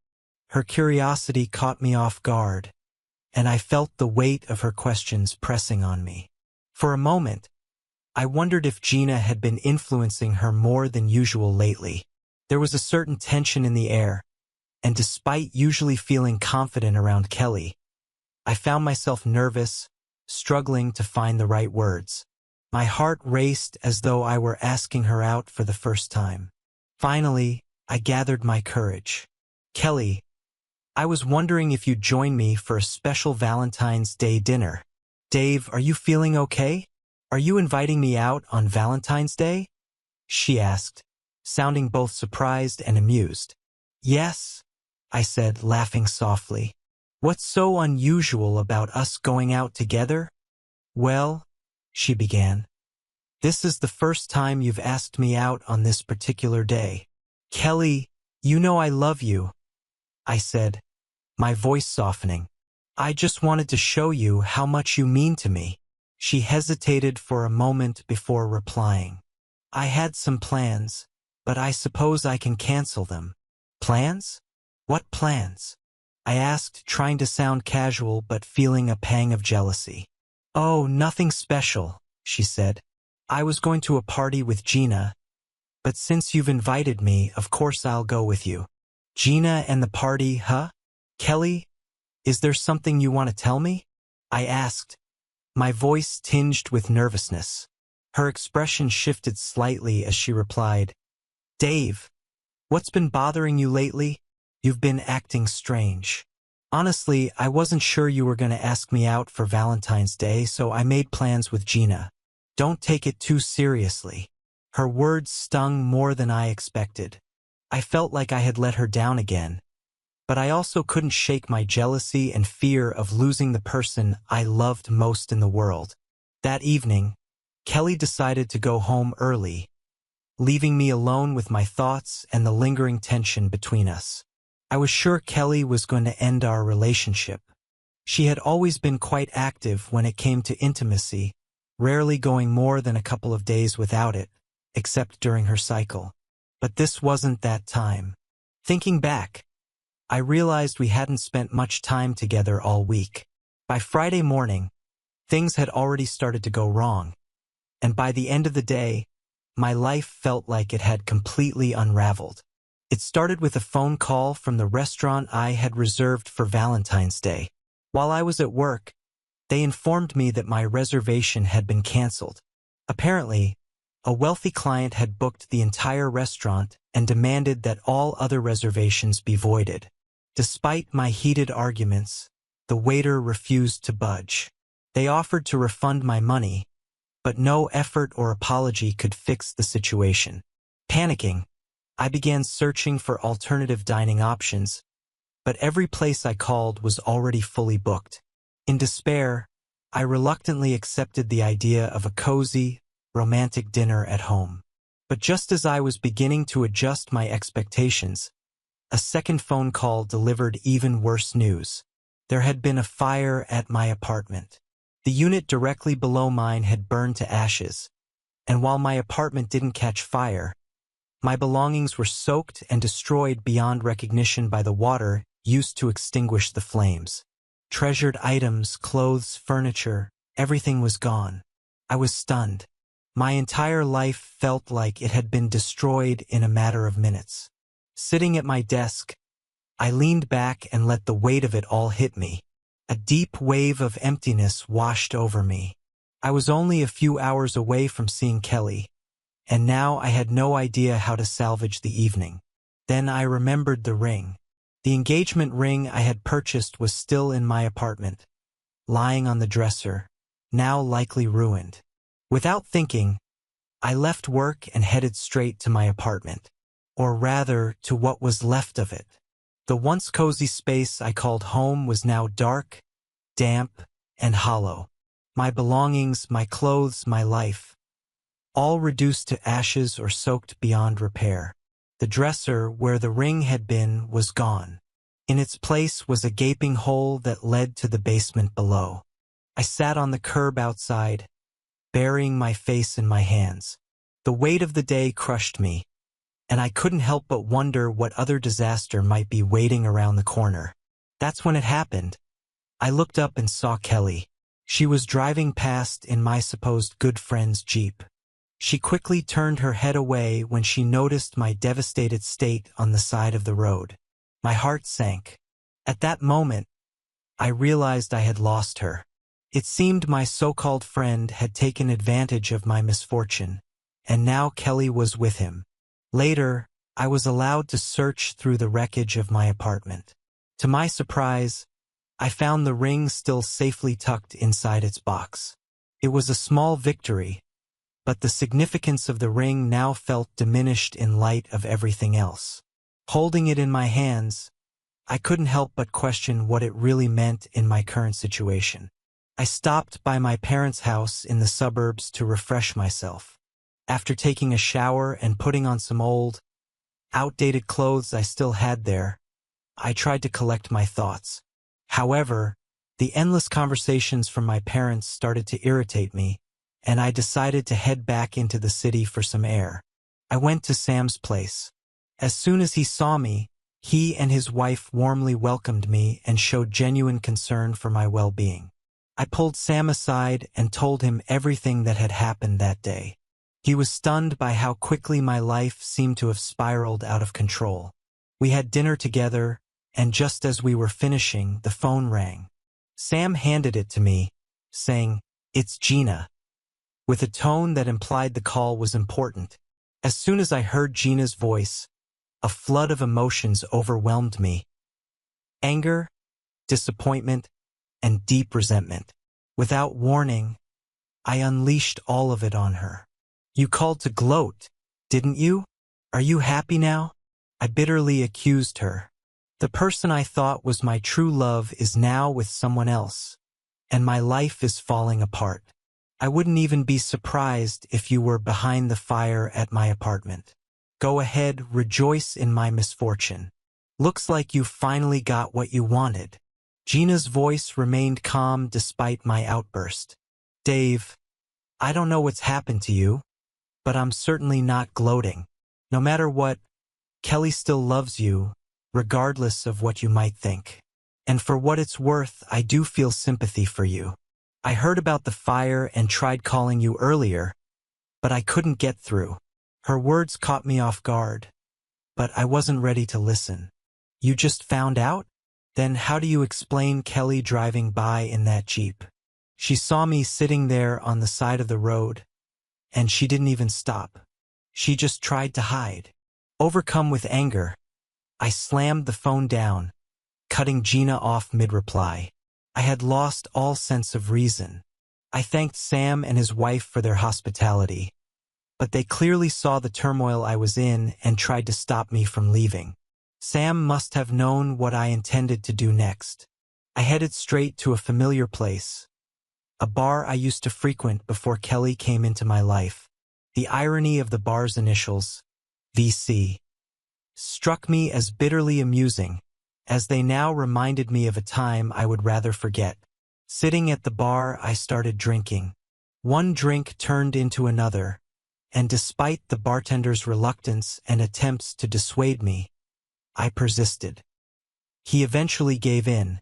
Her curiosity caught me off guard, and I felt the weight of her questions pressing on me. For a moment, I wondered if Gina had been influencing her more than usual lately. There was a certain tension in the air, and despite usually feeling confident around Kelly, I found myself nervous, struggling to find the right words. My heart raced as though I were asking her out for the first time. Finally, I gathered my courage. "Kelly, I was wondering if you'd join me for a special Valentine's Day dinner." "Dave, are you feeling okay? Are you inviting me out on Valentine's Day?" she asked, sounding both surprised and amused. "Yes," I said, laughing softly. "What's so unusual about us going out together?" "Well," she began, "this is the first time you've asked me out on this particular day." "Kelly, you know I love you," I said, my voice softening. "I just wanted to show you how much you mean to me." She hesitated for a moment before replying. "I had some plans, but I suppose I can cancel them." "Plans? What plans?" I asked, trying to sound casual but feeling a pang of jealousy. "Oh, nothing special," she said. "I was going to a party with Gina, but since you've invited me, of course I'll go with you." "Gina and the party, huh? Kelly, is there something you want to tell me?" I asked, my voice tinged with nervousness. Her expression shifted slightly as she replied, Dave, what's been bothering you lately? You've been acting strange. Honestly, I wasn't sure you were going to ask me out for Valentine's Day, so I made plans with Gina. Don't take it too seriously. Her words stung more than I expected. I felt like I had let her down again, but I also couldn't shake my jealousy and fear of losing the person I loved most in the world. That evening, Kelly decided to go home early, leaving me alone with my thoughts and the lingering tension between us. I was sure Kelly was going to end our relationship. She had always been quite active when it came to intimacy, rarely going more than a couple of days without it, except during her cycle. But this wasn't that time. Thinking back, I realized we hadn't spent much time together all week. By Friday morning, things had already started to go wrong, and by the end of the day, my life felt like it had completely unraveled. It started with a phone call from the restaurant I had reserved for Valentine's Day. While I was at work, they informed me that my reservation had been canceled. Apparently, a wealthy client had booked the entire restaurant and demanded that all other reservations be voided. Despite my heated arguments, the waiter refused to budge. They offered to refund my money, but no effort or apology could fix the situation. Panicking, I began searching for alternative dining options, but every place I called was already fully booked. In despair, I reluctantly accepted the idea of a cozy, romantic dinner at home. But just as I was beginning to adjust my expectations, a second phone call delivered even worse news. There had been a fire at my apartment. The unit directly below mine had burned to ashes, and while my apartment didn't catch fire, my belongings were soaked and destroyed beyond recognition by the water used to extinguish the flames. Treasured items, clothes, furniture, everything was gone. I was stunned. My entire life felt like it had been destroyed in a matter of minutes. Sitting at my desk, I leaned back and let the weight of it all hit me. A deep wave of emptiness washed over me. I was only a few hours away from seeing Kelly, and now I had no idea how to salvage the evening. Then I remembered the ring. The engagement ring I had purchased was still in my apartment, lying on the dresser, now likely ruined. Without thinking, I left work and headed straight to my apartment, or rather to what was left of it. The once cozy space I called home was now dark, damp, and hollow. My belongings, my clothes, my life, all reduced to ashes or soaked beyond repair. The dresser where the ring had been was gone. In its place was a gaping hole that led to the basement below. I sat on the curb outside, burying my face in my hands. The weight of the day crushed me, and I couldn't help but wonder what other disaster might be waiting around the corner. That's when it happened. I looked up and saw Kelly. She was driving past in my supposed good friend's Jeep. She quickly turned her head away when she noticed my devastated state on the side of the road. My heart sank. At that moment, I realized I had lost her. It seemed my so-called friend had taken advantage of my misfortune, and now Kelly was with him. Later, I was allowed to search through the wreckage of my apartment. To my surprise, I found the ring still safely tucked inside its box. It was a small victory, but the significance of the ring now felt diminished in light of everything else. Holding it in my hands, I couldn't help but question what it really meant in my current situation. I stopped by my parents' house in the suburbs to refresh myself. After taking a shower and putting on some old, outdated clothes I still had there, I tried to collect my thoughts. However, the endless conversations from my parents started to irritate me, and I decided to head back into the city for some air. I went to Sam's place. As soon as he saw me, he and his wife warmly welcomed me and showed genuine concern for my well-being. I pulled Sam aside and told him everything that had happened that day. He was stunned by how quickly my life seemed to have spiraled out of control. We had dinner together, and just as we were finishing, the phone rang. Sam handed it to me, saying, "It's Gina," with a tone that implied the call was important. As soon as I heard Gina's voice, a flood of emotions overwhelmed me. Anger, disappointment, and deep resentment. Without warning, I unleashed all of it on her. "You called to gloat, didn't you? Are you happy now?" I bitterly accused her. "The person I thought was my true love is now with someone else, and my life is falling apart. I wouldn't even be surprised if you were behind the fire at my apartment. Go ahead, rejoice in my misfortune. Looks like you finally got what you wanted." Gina's voice remained calm despite my outburst. "Dave, I don't know what's happened to you, but I'm certainly not gloating. No matter what, Kelly still loves you, regardless of what you might think. And for what it's worth, I do feel sympathy for you. I heard about the fire and tried calling you earlier, but I couldn't get through." Her words caught me off guard, but I wasn't ready to listen. "You just found out? Then how do you explain Kelly driving by in that Jeep? She saw me sitting there on the side of the road, and she didn't even stop. She just tried to hide." Overcome with anger, I slammed the phone down, cutting Gina off mid-reply. I had lost all sense of reason. I thanked Sam and his wife for their hospitality, but they clearly saw the turmoil I was in and tried to stop me from leaving. Sam must have known what I intended to do next. I headed straight to a familiar place, a bar I used to frequent before Kelly came into my life. The irony of the bar's initials, VC, struck me as bitterly amusing, as they now reminded me of a time I would rather forget. Sitting at the bar, I started drinking. One drink turned into another, and despite the bartender's reluctance and attempts to dissuade me, I persisted. He eventually gave in,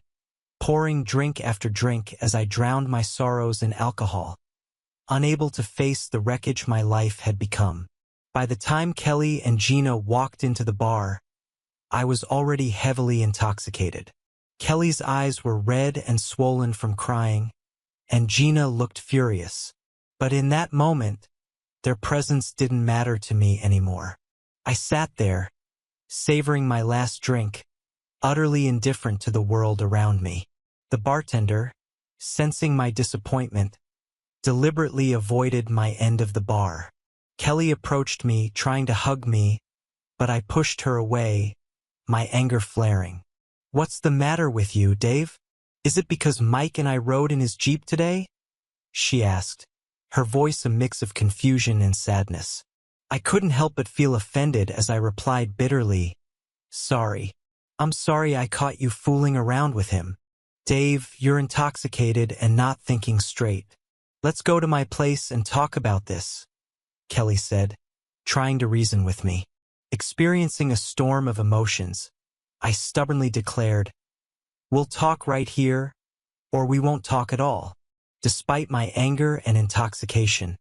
pouring drink after drink as I drowned my sorrows in alcohol, unable to face the wreckage my life had become. By the time Kelly and Gina walked into the bar, I was already heavily intoxicated. Kelly's eyes were red and swollen from crying, and Gina looked furious. But in that moment, their presence didn't matter to me anymore. I sat there, savoring my last drink, utterly indifferent to the world around me. The bartender, sensing my disappointment, deliberately avoided my end of the bar. Kelly approached me, trying to hug me, but I pushed her away, my anger flaring. "What's the matter with you, Dave? Is it because Mike and I rode in his Jeep today?" she asked, her voice a mix of confusion and sadness. I couldn't help but feel offended as I replied bitterly, "Sorry. I'm sorry I caught you fooling around with him. Dave, you're intoxicated and not thinking straight. Let's go to my place and talk about this," Kelly said, trying to reason with me. Experiencing a storm of emotions, I stubbornly declared, "We'll talk right here, or we won't talk at all." Despite my anger and intoxication,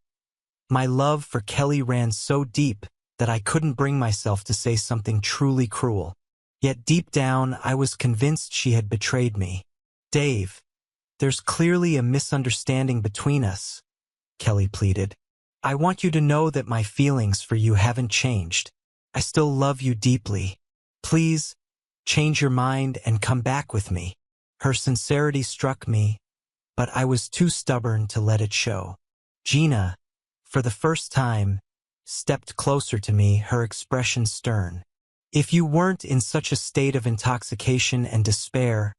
my love for Kelly ran so deep that I couldn't bring myself to say something truly cruel. Yet deep down, I was convinced she had betrayed me. "Dave, there's clearly a misunderstanding between us," Kelly pleaded. "I want you to know that my feelings for you haven't changed. I still love you deeply. Please, change your mind and come back with me." Her sincerity struck me, but I was too stubborn to let it show. Gina, for the first time, stepped closer to me, her expression stern. "If you weren't in such a state of intoxication and despair,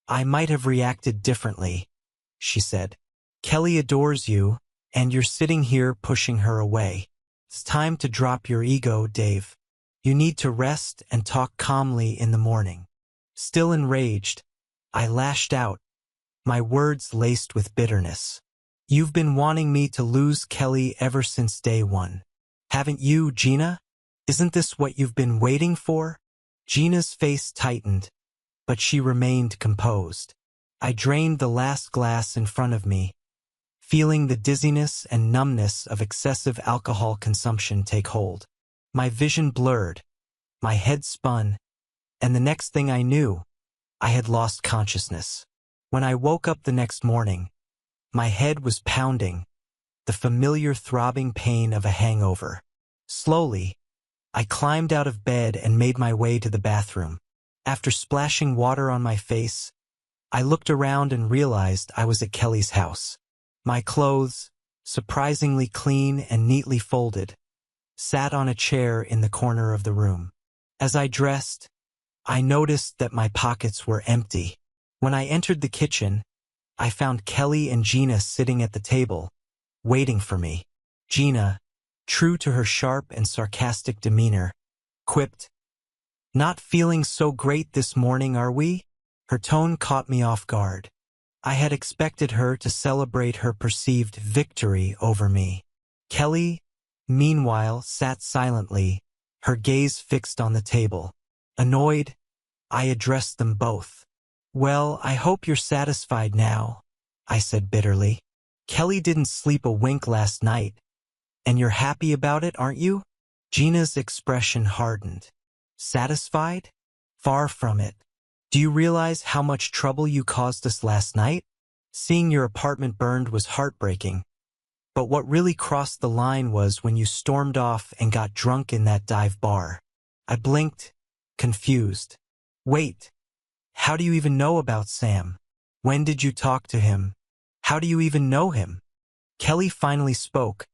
I might have reacted differently," she said. "Kelly adores you, and you're sitting here pushing her away. It's time to drop your ego, Dave. You need to rest and talk calmly in the morning." Still enraged, I lashed out, my words laced with bitterness. "You've been wanting me to lose Kelly ever since day one. Haven't you, Gina? Isn't this what you've been waiting for?" Gina's face tightened, but she remained composed. I drained the last glass in front of me, feeling the dizziness and numbness of excessive alcohol consumption take hold. My vision blurred, my head spun, and the next thing I knew, I had lost consciousness. When I woke up the next morning, my head was pounding, the familiar throbbing pain of a hangover. Slowly, I climbed out of bed and made my way to the bathroom. After splashing water on my face, I looked around and realized I was at Kelly's house. My clothes, surprisingly clean and neatly folded, sat on a chair in the corner of the room. As I dressed, I noticed that my pockets were empty. When I entered the kitchen, I found Kelly and Gina sitting at the table, waiting for me. Gina, true to her sharp and sarcastic demeanor, quipped, "Not feeling so great this morning, are we?" Her tone caught me off guard. I had expected her to celebrate her perceived victory over me. Kelly, meanwhile, sat silently, her gaze fixed on the table. Annoyed, I addressed them both. "Well, I hope you're satisfied now," I said bitterly. "Kelly didn't sleep a wink last night, and you're happy about it, aren't you?" Gina's expression hardened. "Satisfied? Far from it. Do you realize how much trouble you caused us last night? Seeing your apartment burned was heartbreaking. But what really crossed the line was when you stormed off and got drunk in that dive bar." I blinked, confused. "Wait, how do you even know about Sam? When did you talk to him? How do you even know him?" Kelly finally spoke,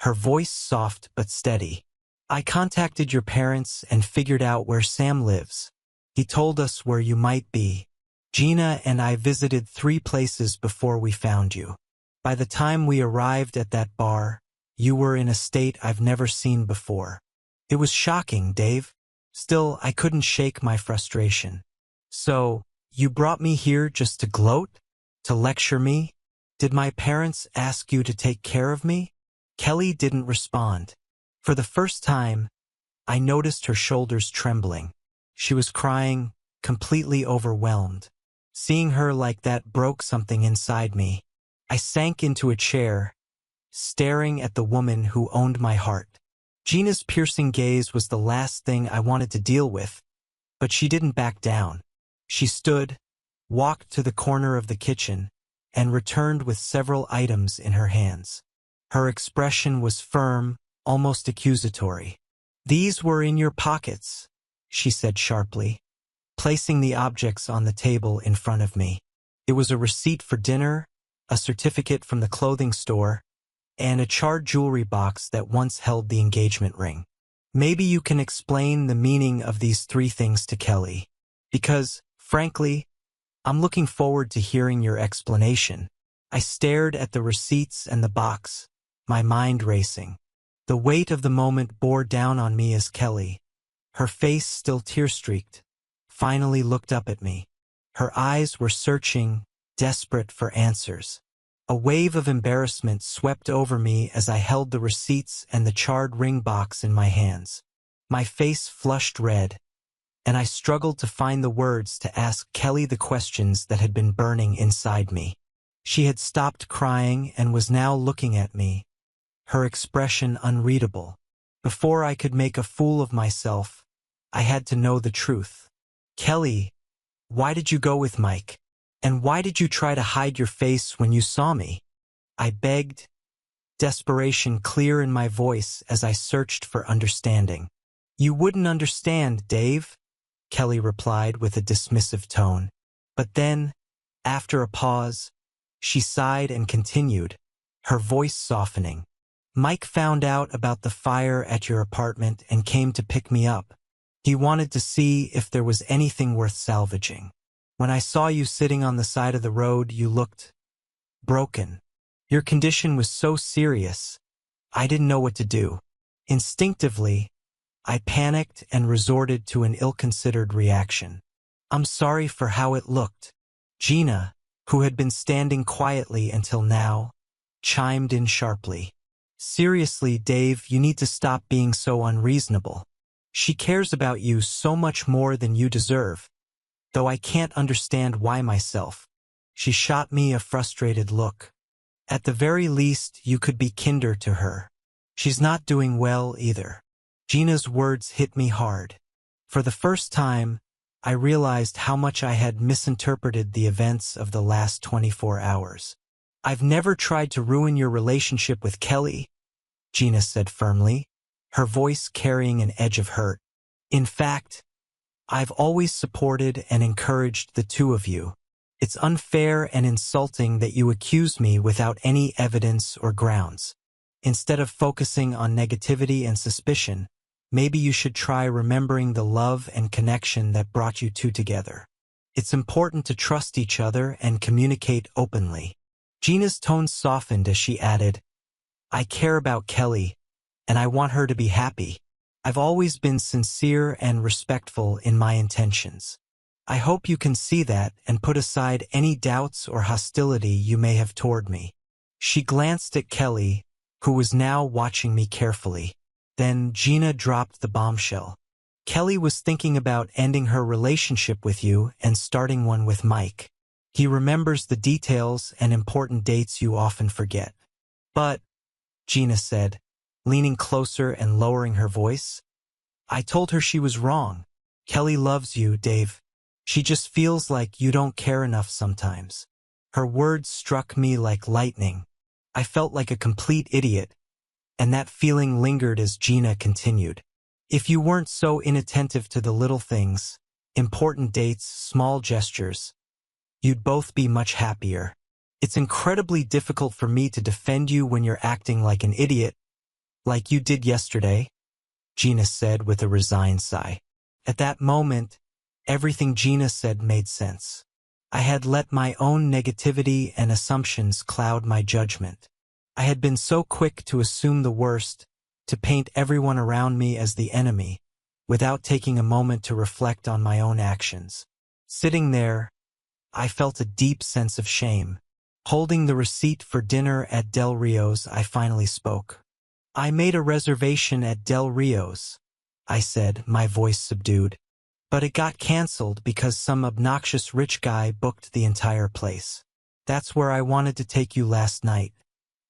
her voice soft but steady. "I contacted your parents and figured out where Sam lives. He told us where you might be. Gina and I visited 3 places before we found you. By the time we arrived at that bar, you were in a state I've never seen before. It was shocking, Dave. Still, I couldn't shake my frustration. So, you brought me here just to gloat? To lecture me? Did my parents ask you to take care of me?" Kelly didn't respond. For the first time, I noticed her shoulders trembling. She was crying, completely overwhelmed. Seeing her like that broke something inside me. I sank into a chair, staring at the woman who owned my heart. Gina's piercing gaze was the last thing I wanted to deal with, but she didn't back down. She stood, walked to the corner of the kitchen, and returned with several items in her hands. Her expression was firm, almost accusatory. "These were in your pockets," she said sharply, placing the objects on the table in front of me. It was a receipt for dinner, a certificate from the clothing store, and a charred jewelry box that once held the engagement ring. "Maybe you can explain the meaning of these 3 things to Kelly. Because, frankly, I'm looking forward to hearing your explanation." I stared at the receipts and the box, my mind racing. The weight of the moment bore down on me as Kelly, her face still tear-streaked, finally looked up at me. Her eyes were searching, desperate for answers. A wave of embarrassment swept over me as I held the receipts and the charred ring box in my hands. My face flushed red, and I struggled to find the words to ask Kelly the questions that had been burning inside me. She had stopped crying and was now looking at me, her expression unreadable. Before I could make a fool of myself, I had to know the truth. "Kelly, why did you go with Mike? And why did you try to hide your face when you saw me?" I begged, desperation clear in my voice as I searched for understanding. "You wouldn't understand, Dave," Kelly replied with a dismissive tone. But then, after a pause, she sighed and continued, her voice softening. "Mike found out about the fire at your apartment and came to pick me up. He wanted to see if there was anything worth salvaging. When I saw you sitting on the side of the road, you looked broken. Your condition was so serious, I didn't know what to do. Instinctively, I panicked and resorted to an ill-considered reaction. I'm sorry for how it looked." Gina, who had been standing quietly until now, chimed in sharply. "Seriously, Dave, you need to stop being so unreasonable. She cares about you so much more than you deserve, though I can't understand why myself." She shot me a frustrated look. "At the very least, you could be kinder to her. She's not doing well either." Gina's words hit me hard. For the first time, I realized how much I had misinterpreted the events of the last 24 hours. I've never tried to ruin your relationship with Kelly, Gina said firmly, her voice carrying an edge of hurt. In fact, I've always supported and encouraged the two of you. It's unfair and insulting that you accuse me without any evidence or grounds. Instead of focusing on negativity and suspicion, maybe you should try remembering the love and connection that brought you two together. It's important to trust each other and communicate openly. Gina's tone softened as she added, I care about Kelly, and I want her to be happy. I've always been sincere and respectful in my intentions. I hope you can see that and put aside any doubts or hostility you may have toward me. She glanced at Kelly, who was now watching me carefully. Then Gina dropped the bombshell. Kelly was thinking about ending her relationship with you and starting one with Mike. He remembers the details and important dates you often forget. But, Gina said, leaning closer and lowering her voice, I told her she was wrong. Kelly loves you, Dave. She just feels like you don't care enough sometimes. Her words struck me like lightning. I felt like a complete idiot, and that feeling lingered as Gina continued. If you weren't so inattentive to the little things, important dates, small gestures, you'd both be much happier. It's incredibly difficult for me to defend you when you're acting like an idiot, like you did yesterday, Gina said with a resigned sigh. At that moment, everything Gina said made sense. I had let my own negativity and assumptions cloud my judgment. I had been so quick to assume the worst, to paint everyone around me as the enemy, without taking a moment to reflect on my own actions. Sitting there, I felt a deep sense of shame. Holding the receipt for dinner at Del Rio's, I finally spoke. I made a reservation at Del Rio's, I said, my voice subdued. But it got canceled because some obnoxious rich guy booked the entire place. That's where I wanted to take you last night,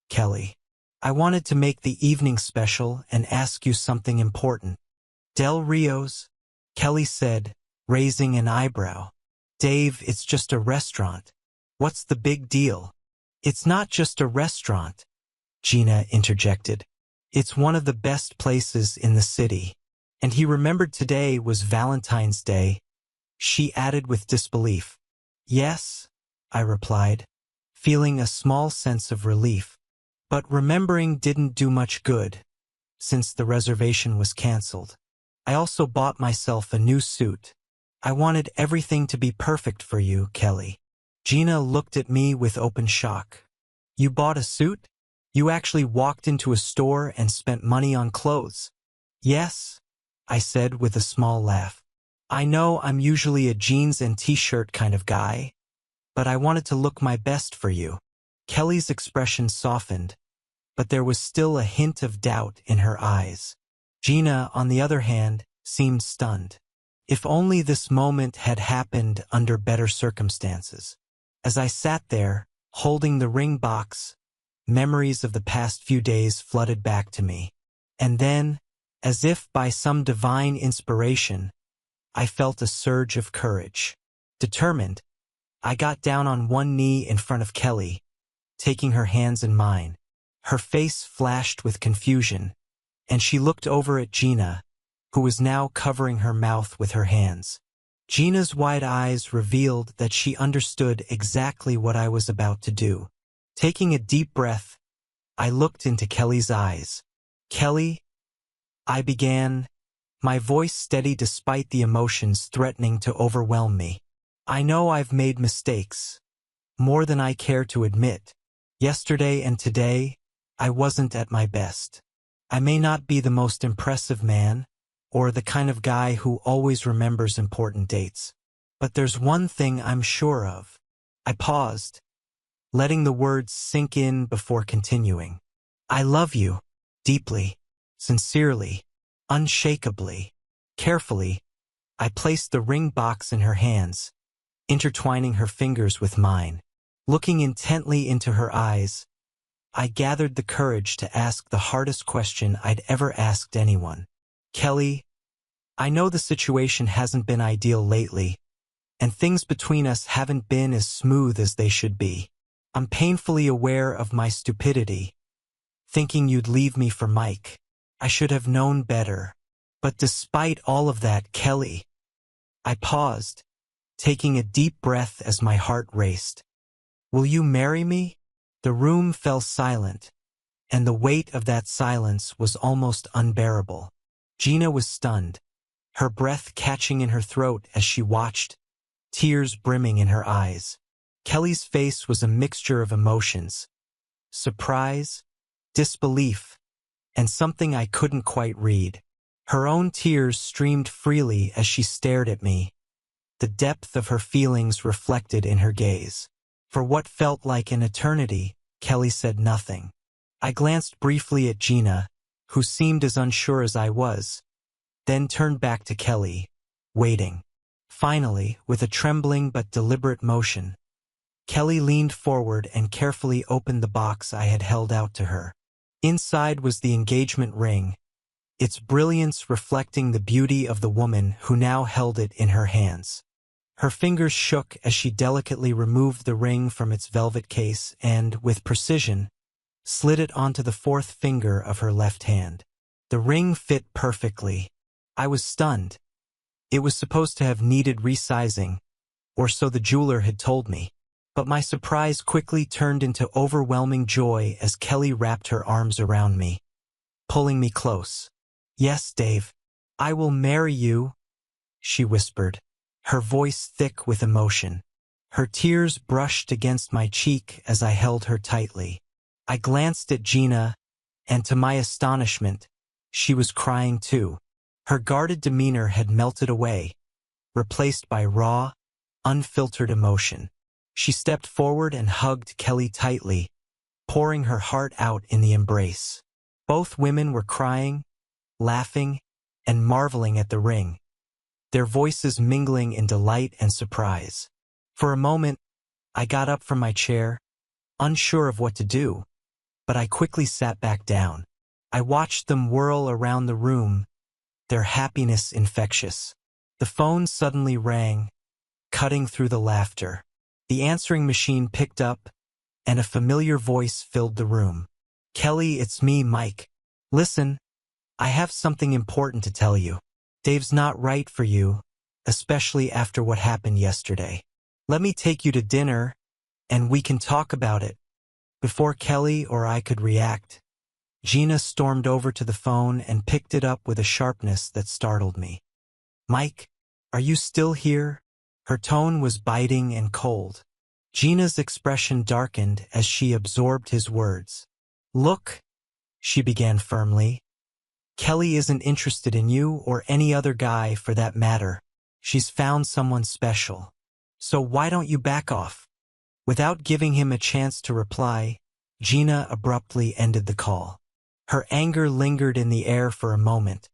Kelly. I wanted to make the evening special and ask you something important. Del Rio's? Kelly said, raising an eyebrow. Dave, it's just a restaurant. What's the big deal? It's not just a restaurant, Gina interjected. It's one of the best places in the city. And he remembered today was Valentine's Day, she added with disbelief. Yes, I replied, feeling a small sense of relief. But remembering didn't do much good, since the reservation was canceled. I also bought myself a new suit. I wanted everything to be perfect for you, Kelly. Gina looked at me with open shock. You bought a suit? You actually walked into a store and spent money on clothes? Yes, I said with a small laugh. I know I'm usually a jeans and t-shirt kind of guy, but I wanted to look my best for you. Kelly's expression softened, but there was still a hint of doubt in her eyes. Gina, on the other hand, seemed stunned. If only this moment had happened under better circumstances. As I sat there, holding the ring box, memories of the past few days flooded back to me. And then, as if by some divine inspiration, I felt a surge of courage. Determined, I got down on one knee in front of Kelly, taking her hands in mine. Her face flashed with confusion, and she looked over at Gina, who was now covering her mouth with her hands. Gina's wide eyes revealed that she understood exactly what I was about to do. Taking a deep breath, I looked into Kelly's eyes. Kelly, I began, my voice steady despite the emotions threatening to overwhelm me. I know I've made mistakes, more than I care to admit. Yesterday and today, I wasn't at my best. I may not be the most impressive man, or the kind of guy who always remembers important dates. But there's one thing I'm sure of. I paused, letting the words sink in before continuing. I love you, deeply, sincerely, unshakably. Carefully, I placed the ring box in her hands, intertwining her fingers with mine. Looking intently into her eyes, I gathered the courage to ask the hardest question I'd ever asked anyone. Kelly, I know the situation hasn't been ideal lately, and things between us haven't been as smooth as they should be. I'm painfully aware of my stupidity, thinking you'd leave me for Mike. I should have known better. But despite all of that, Kelly, I paused, taking a deep breath as my heart raced. Will you marry me? The room fell silent, and the weight of that silence was almost unbearable. Gina was stunned, her breath catching in her throat as she watched, tears brimming in her eyes. Kelly's face was a mixture of emotions: surprise, disbelief, and something I couldn't quite read. Her own tears streamed freely as she stared at me, the depth of her feelings reflected in her gaze. For what felt like an eternity, Kelly said nothing. I glanced briefly at Gina, who seemed as unsure as I was, then turned back to Kelly, waiting. Finally, with a trembling but deliberate motion, Kelly leaned forward and carefully opened the box I had held out to her. Inside was the engagement ring, its brilliance reflecting the beauty of the woman who now held it in her hands. Her fingers shook as she delicately removed the ring from its velvet case and, with precision, slid it onto the fourth finger of her left hand. The ring fit perfectly. I was stunned. It was supposed to have needed resizing, or so the jeweler had told me. But my surprise quickly turned into overwhelming joy as Kelly wrapped her arms around me, pulling me close. "Yes, Dave, I will marry you," she whispered, her voice thick with emotion. Her tears brushed against my cheek as I held her tightly. I glanced at Gina, and to my astonishment, she was crying too. Her guarded demeanor had melted away, replaced by raw, unfiltered emotion. She stepped forward and hugged Kelly tightly, pouring her heart out in the embrace. Both women were crying, laughing, and marveling at the ring, their voices mingling in delight and surprise. For a moment, I got up from my chair, unsure of what to do, but I quickly sat back down. I watched them whirl around the room, their happiness infectious. The phone suddenly rang, cutting through the laughter. The answering machine picked up, and a familiar voice filled the room. "Kelly, it's me, Mike. Listen, I have something important to tell you. Dave's not right for you, especially after what happened yesterday. Let me take you to dinner, and we can talk about it." Before Kelly or I could react, Gina stormed over to the phone and picked it up with a sharpness that startled me. "Mike, are you still here?" Her tone was biting and cold. Gina's expression darkened as she absorbed his words. "Look," she began firmly, "Kelly isn't interested in you or any other guy for that matter. She's found someone special. So why don't you back off?" Without giving him a chance to reply, Gina abruptly ended the call. Her anger lingered in the air for a moment,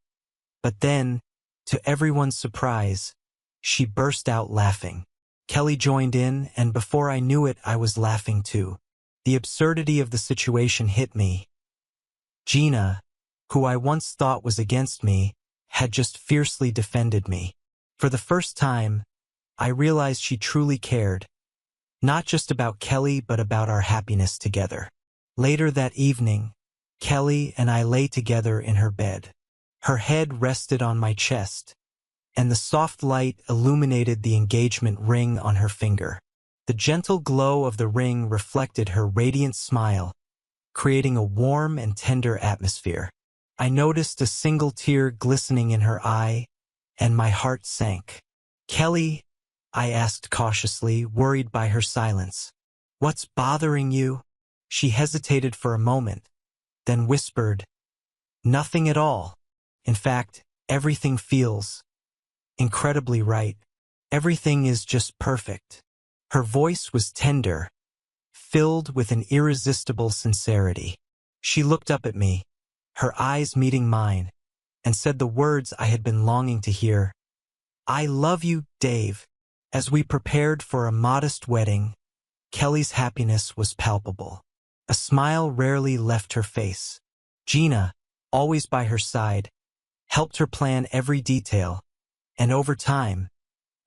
but then, to everyone's surprise, she burst out laughing. Kelly joined in, and before I knew it, I was laughing too. The absurdity of the situation hit me. Gina, who I once thought was against me, had just fiercely defended me. For the first time, I realized she truly cared, not just about Kelly but about our happiness together. Later that evening, Kelly and I lay together in her bed. Her head rested on my chest, and the soft light illuminated the engagement ring on her finger. The gentle glow of the ring reflected her radiant smile, creating a warm and tender atmosphere. I noticed a single tear glistening in her eye, and my heart sank. "Kelly," I asked cautiously, worried by her silence, "what's bothering you?" She hesitated for a moment, then whispered, "Nothing at all. In fact, everything feels incredibly right. Everything is just perfect." Her voice was tender, filled with an irresistible sincerity. She looked up at me, her eyes meeting mine, and said the words I had been longing to hear. "I love you, Dave." As we prepared for a modest wedding, Kelly's happiness was palpable. A smile rarely left her face. Gina, always by her side, helped her plan every detail, and over time,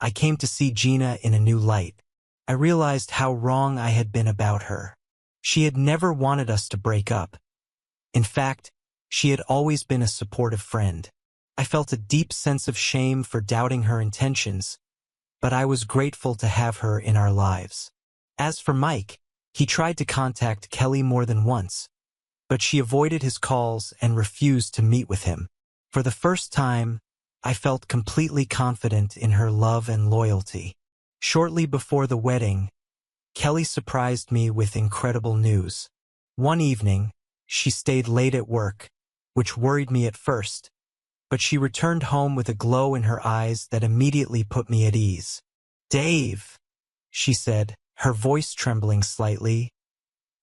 I came to see Gina in a new light. I realized how wrong I had been about her. She had never wanted us to break up. In fact, she had always been a supportive friend. I felt a deep sense of shame for doubting her intentions, but I was grateful to have her in our lives. As for Mike, he tried to contact Kelly more than once, but she avoided his calls and refused to meet with him. For the first time, I felt completely confident in her love and loyalty. Shortly before the wedding, Kelly surprised me with incredible news. One evening, she stayed late at work, which worried me at first, but she returned home with a glow in her eyes that immediately put me at ease. "Dave," she said, her voice trembling slightly,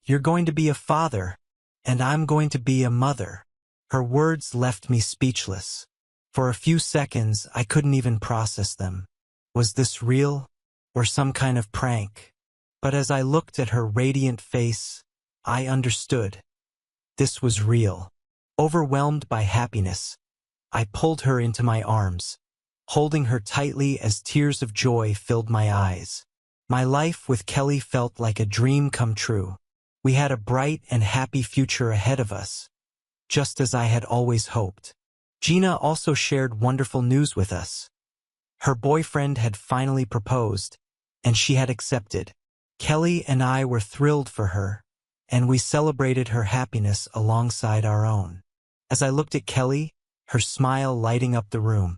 "you're going to be a father, and I'm going to be a mother." Her words left me speechless. For a few seconds, I couldn't even process them. Was this real, or some kind of prank? But as I looked at her radiant face, I understood. This was real. Overwhelmed by happiness, I pulled her into my arms, holding her tightly as tears of joy filled my eyes. My life with Kelly felt like a dream come true. We had a bright and happy future ahead of us, just as I had always hoped. Gina also shared wonderful news with us. Her boyfriend had finally proposed, and she had accepted. Kelly and I were thrilled for her, and we celebrated her happiness alongside our own. As I looked at Kelly, her smile lighting up the room,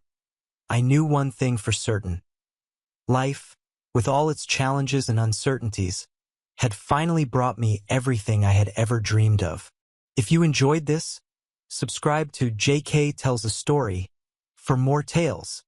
I knew one thing for certain. Life, with all its challenges and uncertainties, had finally brought me everything I had ever dreamed of. If you enjoyed this, subscribe to JK Tells a Story for more tales.